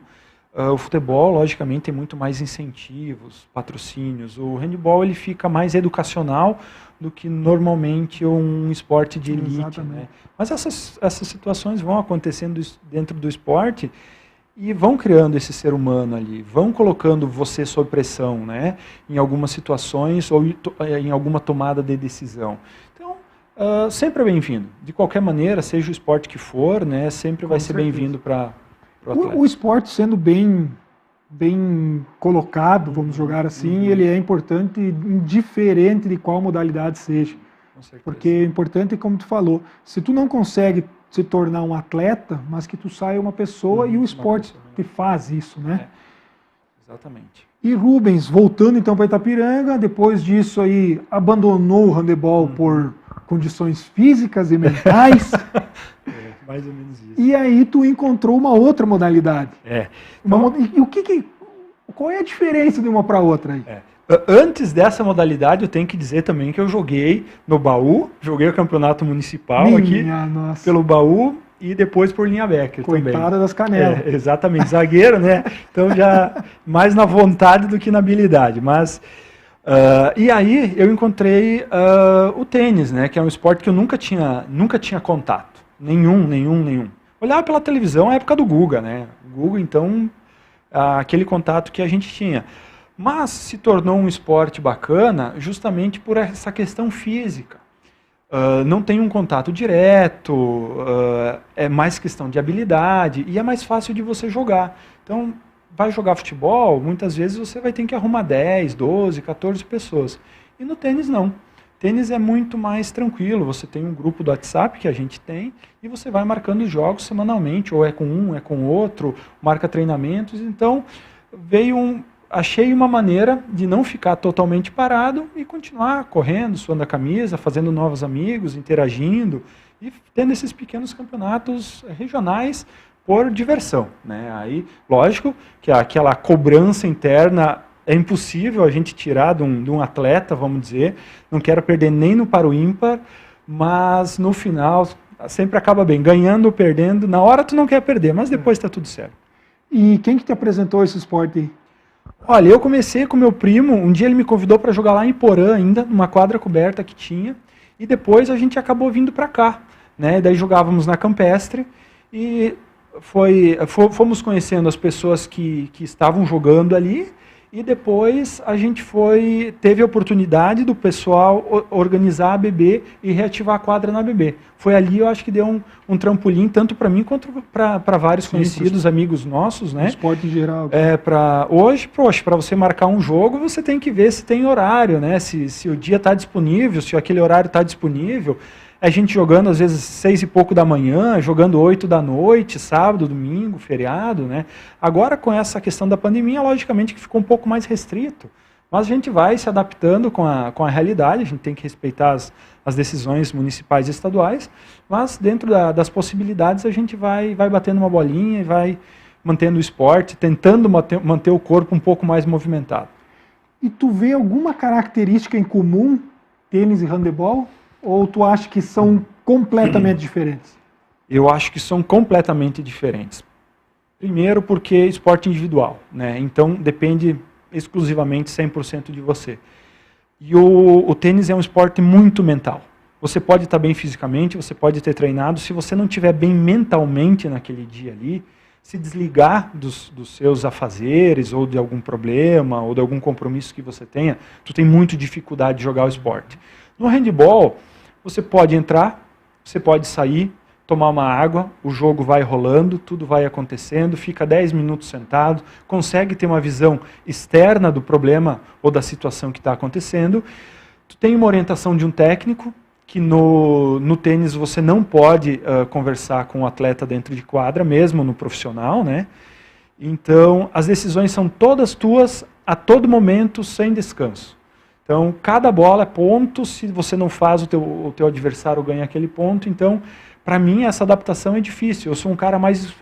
O futebol, logicamente, tem muito mais incentivos, patrocínios. O handebol ele fica mais educacional do que normalmente um esporte de elite, né? Mas essas situações vão acontecendo dentro do esporte e vão criando esse ser humano ali, vão colocando você sob pressão, né? Em algumas situações ou em alguma tomada de decisão. Então, sempre é bem-vindo. De qualquer maneira, seja o esporte que for, né? Sempre vai ser bem-vindo para o esporte sendo bem colocado, vamos jogar assim, ele é importante, indiferente de qual modalidade seja. Porque é importante, como tu falou, se tu não consegue se tornar um atleta, mas que tu saia uma pessoa, e o esporte te faz isso, né? Exatamente. E Rubens, voltando então para Itapiranga, depois disso aí abandonou o handebol por condições físicas e mentais. Mais ou menos isso. E aí tu encontrou uma outra modalidade. Então, E qual é a diferença de uma para outra aí? Antes dessa modalidade, eu tenho que dizer também que eu joguei no Baú, joguei o campeonato municipal pelo Baú e depois por linha Becker também. Coitada das canelas. Exatamente, zagueiro, né? Então já mais na vontade do que na habilidade. Mas e aí eu encontrei o tênis, né? Que é um esporte que eu nunca tinha contato. Nenhum. Olhava pela televisão na época do Guga, né? O Guga, então, aquele contato que a gente tinha. Mas se tornou um esporte bacana justamente por essa questão física. Não tem um contato direto, é mais questão de habilidade e é mais fácil de você jogar. Então, vai jogar futebol, muitas vezes você vai ter que arrumar 10, 12, 14 pessoas. E no tênis não. Tênis é muito mais tranquilo, você tem um grupo do WhatsApp que a gente tem e você vai marcando os jogos semanalmente, ou é com um, é com outro, marca treinamentos. Então, achei uma maneira de não ficar totalmente parado e continuar correndo, suando a camisa, fazendo novos amigos, interagindo e tendo esses pequenos campeonatos regionais por diversão, né? Aí, lógico que aquela cobrança interna é impossível a gente tirar de um atleta, vamos dizer. Não quero perder nem no par ou ímpar, mas no final sempre acaba bem, ganhando ou perdendo. Na hora tu não quer perder, mas depois está tudo certo. E quem que te apresentou esse esporte aí? Olha, eu comecei com meu primo, um dia ele me convidou para jogar lá em Porã ainda, numa quadra coberta que tinha, e depois a gente acabou vindo para cá, né? Daí jogávamos na Campestre e fomos conhecendo as pessoas que estavam jogando ali, E depois a gente teve a oportunidade do pessoal organizar a ABB e reativar a quadra na ABB. Foi ali, eu acho que deu um trampolim, tanto para mim quanto para vários conhecidos, amigos nossos, né? Esporte em geral. Hoje, para você marcar um jogo, você tem que ver se tem horário, né? Se o dia está disponível, se aquele horário está disponível. A gente jogando, às vezes, 6 e pouco da manhã, jogando 8 da noite, sábado, domingo, feriado, né? Agora, com essa questão da pandemia, logicamente que ficou um pouco mais restrito. Mas a gente vai se adaptando com a realidade, a gente tem que respeitar as decisões municipais e estaduais, mas dentro das possibilidades a gente vai batendo uma bolinha e vai mantendo o esporte, tentando manter o corpo um pouco mais movimentado. E tu vê alguma característica em comum, tênis e handebol? Ou tu acha que são completamente diferentes? Eu acho que são completamente diferentes. Primeiro porque é esporte individual, né? Então depende exclusivamente 100% de você. E o tênis é um esporte muito mental. Você pode estar bem fisicamente, você pode ter treinado, se você não estiver bem mentalmente naquele dia ali, se desligar dos seus afazeres, ou de algum problema, ou de algum compromisso que você tenha, tu tem muita dificuldade de jogar o esporte. No handball, você pode entrar, você pode sair, tomar uma água, o jogo vai rolando, tudo vai acontecendo, fica 10 minutos sentado, consegue ter uma visão externa do problema ou da situação que está acontecendo. Tu tem uma orientação de um técnico, que no tênis você não pode conversar com o atleta dentro de quadra, mesmo no profissional, né? Então, as decisões são todas tuas, a todo momento, sem descanso. Então, cada bola é ponto, se você não faz, o teu adversário ganha aquele ponto. Então, para mim, essa adaptação é difícil. Eu sou um cara mais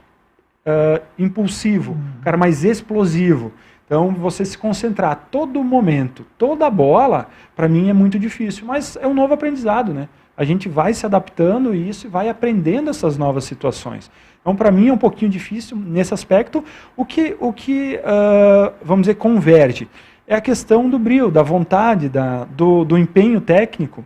impulsivo, um cara mais explosivo. Então, você se concentrar a todo momento, toda bola, para mim é muito difícil. Mas é um novo aprendizado, né? A gente vai se adaptando e isso vai aprendendo essas novas situações. Então, para mim é um pouquinho difícil nesse aspecto. O que vamos dizer, converge é a questão do brio, da vontade, do empenho técnico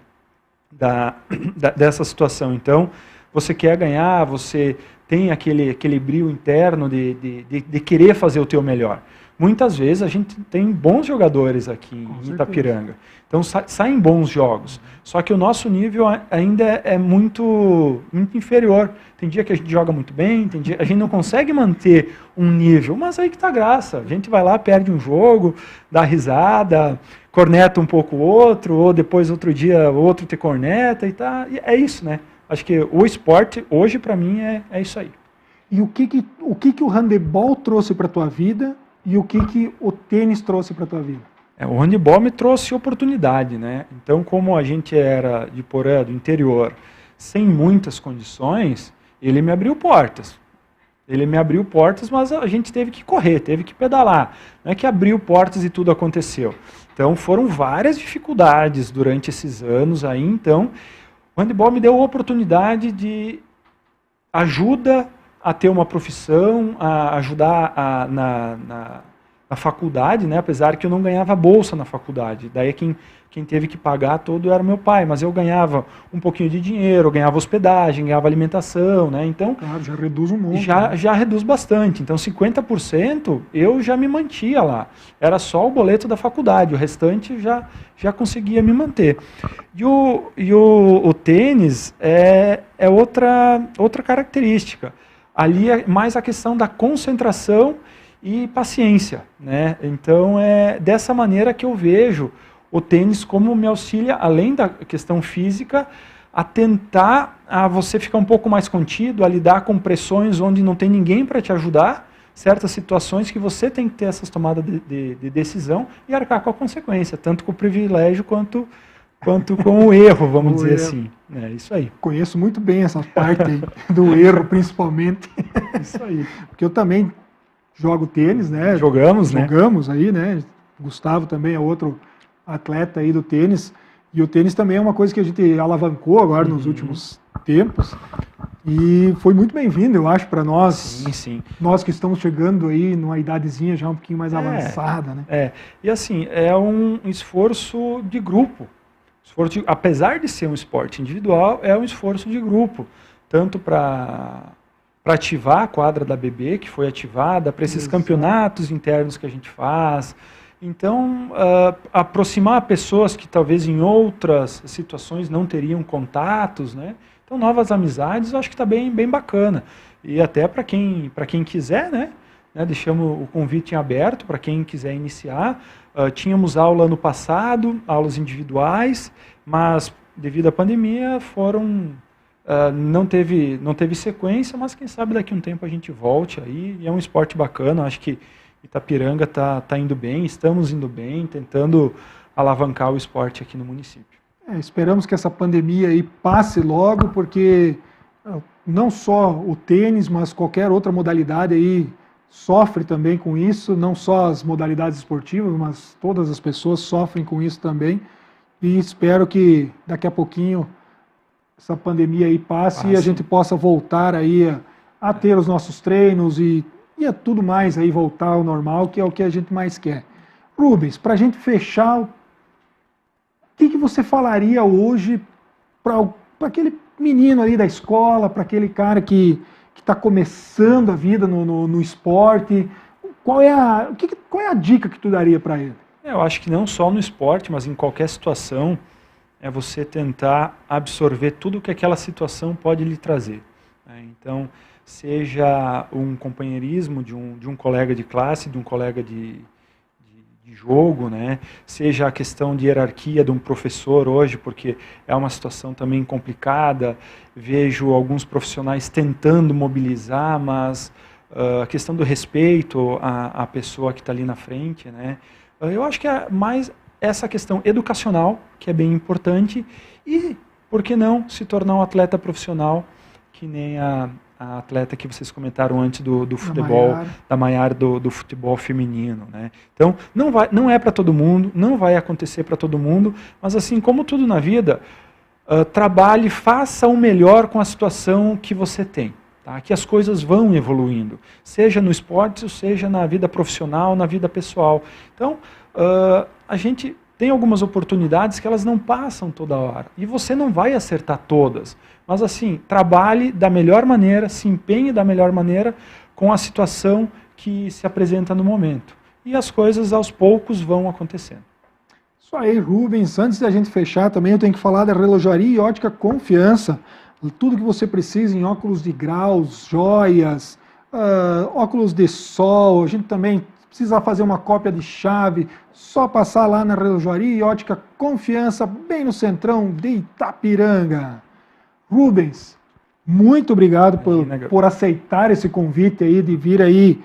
dessa situação. Então, você quer ganhar, você tem aquele brio interno de querer fazer o teu melhor. Muitas vezes a gente tem bons jogadores aqui em Itapiranga, então saem bons jogos, só que o nosso nível ainda é muito inferior. Tem dia que a gente joga muito bem, tem dia a gente não consegue manter um nível, mas aí que tá a graça. A gente vai lá, perde um jogo, dá risada, corneta um pouco o outro, ou depois outro dia o outro te corneta e tá. E é isso, né? Acho que o esporte hoje para mim é isso aí. E o que o handebol trouxe para tua vida e o que o tênis trouxe para tua vida? O handebol me trouxe oportunidade, né? Então, como a gente era de Porã, do interior, sem muitas condições, ele me abriu portas. Ele me abriu portas, mas a gente teve que correr, teve que pedalar. Não é que abriu portas e tudo aconteceu. Então, foram várias dificuldades durante esses anos aí. Então, o handebol me deu a oportunidade de ajuda a ter uma profissão, a ajudar na faculdade, né? Apesar que eu não ganhava bolsa na faculdade. Daí quem teve que pagar todo era meu pai, mas eu ganhava um pouquinho de dinheiro, eu ganhava hospedagem, ganhava alimentação, né? Então, claro, já reduz um monte. Já reduz bastante. Então, 50% eu já me mantia lá. Era só o boleto da faculdade, o restante já conseguia me manter. E o tênis é outra característica. Ali é mais a questão da concentração e paciência, né? Então é dessa maneira que eu vejo o tênis como me auxilia, além da questão física, a tentar você ficar um pouco mais contido, a lidar com pressões onde não tem ninguém para te ajudar, certas situações que você tem que ter essas tomadas de decisão e arcar com a consequência, tanto com o privilégio quanto com o erro, vamos dizer assim. É isso aí. Conheço muito bem essa parte do erro, principalmente. Isso aí. Porque eu também jogo tênis, né? Jogamos aí, né? Gustavo também é outro atleta aí do tênis. E o tênis também é uma coisa que a gente alavancou agora nos últimos tempos. E foi muito bem-vindo, eu acho, para nós. Sim. Nós que estamos chegando aí numa idadezinha já um pouquinho mais avançada, né? E assim, é um esforço de grupo. Apesar de ser um esporte individual, é um esforço de grupo. Tanto para ativar a quadra da BB, que foi ativada, para esses campeonatos internos que a gente faz. Então, aproximar pessoas que talvez em outras situações não teriam contatos, né? Então, novas amizades, eu acho que está bem bacana. E até para quem quiser, né? Deixamos o convite em aberto para quem quiser iniciar. Tínhamos aula ano passado, aulas individuais, mas devido à pandemia não teve sequência, mas quem sabe daqui a um tempo a gente volte aí. E é um esporte bacana, acho que Itapiranga está indo bem, estamos indo bem, tentando alavancar o esporte aqui no município. Esperamos que essa pandemia aí passe logo, porque não só o tênis, mas qualquer outra modalidade aí sofre também com isso, não só as modalidades esportivas, mas todas as pessoas sofrem com isso também. E espero que daqui a pouquinho essa pandemia aí passe e a gente possa voltar aí a ter os nossos treinos e a tudo mais aí voltar ao normal, que é o que a gente mais quer. Rubens, para a gente fechar, o que você falaria hoje para aquele menino ali da escola, para aquele cara que está começando a vida no esporte? Qual é a dica que tu daria para ele? Eu acho que não só no esporte, mas em qualquer situação, é você tentar absorver tudo que aquela situação pode lhe trazer. Então, seja um companheirismo de um colega de classe, de um colega de jogo, né? Seja a questão de hierarquia de um professor hoje, porque é uma situação também complicada. Vejo alguns profissionais tentando mobilizar, mas a questão do respeito à pessoa que está ali na frente, né? Eu acho que é mais essa questão educacional, que é bem importante, e, por que não, se tornar um atleta profissional, que nem a atleta que vocês comentaram antes do futebol, da Maiara do futebol feminino, né? Então, não é para todo mundo, não vai acontecer para todo mundo, mas assim, como tudo na vida, trabalhe, faça o melhor com a situação que você tem, tá? Que as coisas vão evoluindo, seja no esporte, seja na vida profissional, na vida pessoal. Então, a gente tem algumas oportunidades que elas não passam toda hora, e você não vai acertar todas, mas assim, trabalhe da melhor maneira, se empenhe da melhor maneira com a situação que se apresenta no momento. E as coisas aos poucos vão acontecendo. Isso aí, Rubens. Antes da gente fechar também, eu tenho que falar da Relojaria e Ótica Confiança. Tudo que você precisa em óculos de graus, joias, óculos de sol. A gente também precisa fazer uma cópia de chave, só passar lá na Relojaria e Ótica Confiança, bem no centrão de Itapiranga. Rubens, muito obrigado por aceitar esse convite aí, de vir aí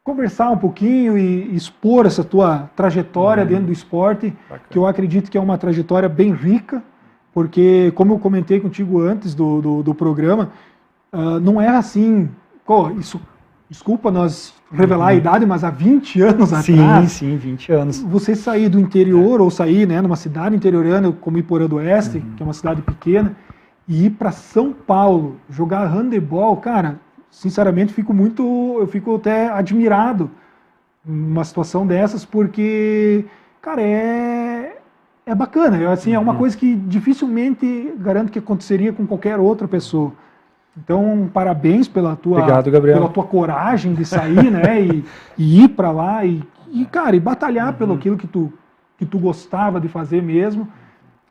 conversar um pouquinho e expor essa tua trajetória dentro do esporte, que eu acredito que é uma trajetória bem rica, porque, como eu comentei contigo antes do programa, não é assim, desculpa nós revelar a idade, mas há 20 anos atrás... Sim, 20 anos. Você sair do interior, ou sair, né, numa cidade interiorana, como Iporã do Oeste, que é uma cidade pequena, e ir para São Paulo, jogar handebol, cara, sinceramente eu fico até admirado numa situação dessas, porque, cara, é bacana, assim, é uma coisa que dificilmente garanto que aconteceria com qualquer outra pessoa. Então, parabéns pela tua coragem de sair, né, e ir para lá e cara, e batalhar pelo aquilo que tu gostava de fazer mesmo.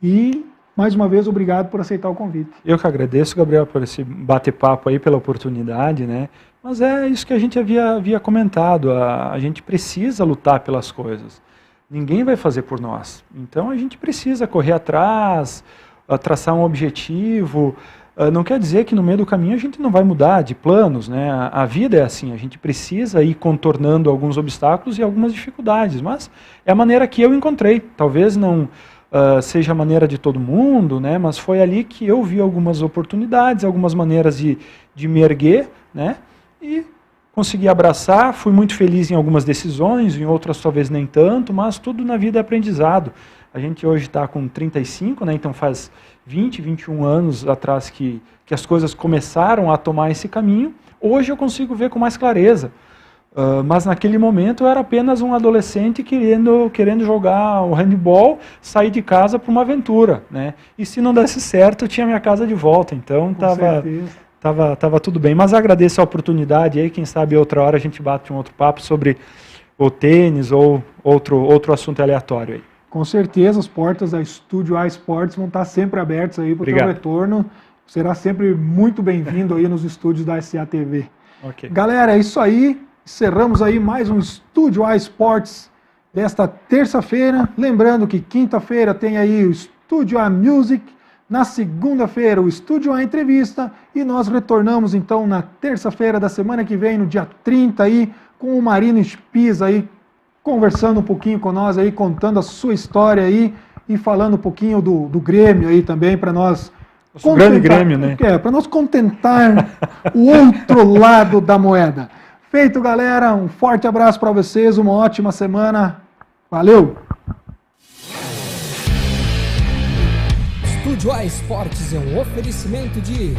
E mais uma vez, obrigado por aceitar o convite. Eu que agradeço, Gabriel, por esse bate-papo aí, pela oportunidade, né? Mas é isso que a gente havia comentado, a gente precisa lutar pelas coisas. Ninguém vai fazer por nós. Então a gente precisa correr atrás, traçar um objetivo. Não quer dizer que no meio do caminho a gente não vai mudar de planos, né? A vida é assim, a gente precisa ir contornando alguns obstáculos e algumas dificuldades, mas é a maneira que eu encontrei. Talvez não seja a maneira de todo mundo, né? Mas foi ali que eu vi algumas oportunidades, algumas maneiras de me erguer, né? E consegui abraçar, fui muito feliz em algumas decisões, em outras talvez nem tanto, mas tudo na vida é aprendizado. A gente hoje está com 35, né? Então faz 20, 21 anos atrás que as coisas começaram a tomar esse caminho. Hoje eu consigo ver com mais clareza. Mas naquele momento eu era apenas um adolescente querendo jogar o handball, sair de casa para uma aventura, né? E se não desse certo, eu tinha minha casa de volta. Então tava tudo bem. Mas agradeço a oportunidade aí, quem sabe outra hora a gente bate um outro papo sobre ou tênis, ou outro assunto aleatório aí. Com certeza, as portas da Estúdio A Esportes vão estar sempre abertas aí para o teu retorno. Será sempre muito bem-vindo aí nos estúdios da SATV. Okay. Galera, é isso aí. Encerramos aí mais um Estúdio A Esportes desta terça-feira. Lembrando que quinta-feira tem aí o Estúdio A Music. Na segunda-feira, o Estúdio A Entrevista. E nós retornamos, então, na terça-feira da semana que vem, no dia 30 aí, com o Marino Spies aí, conversando um pouquinho com nós aí, contando a sua história aí e falando um pouquinho do Grêmio aí também, para nós... Nosso grande Grêmio, né? Para nós contentar o outro lado da moeda. Feito, galera. Um forte abraço para vocês, uma ótima semana. Valeu! Estúdio A Esportes é um oferecimento de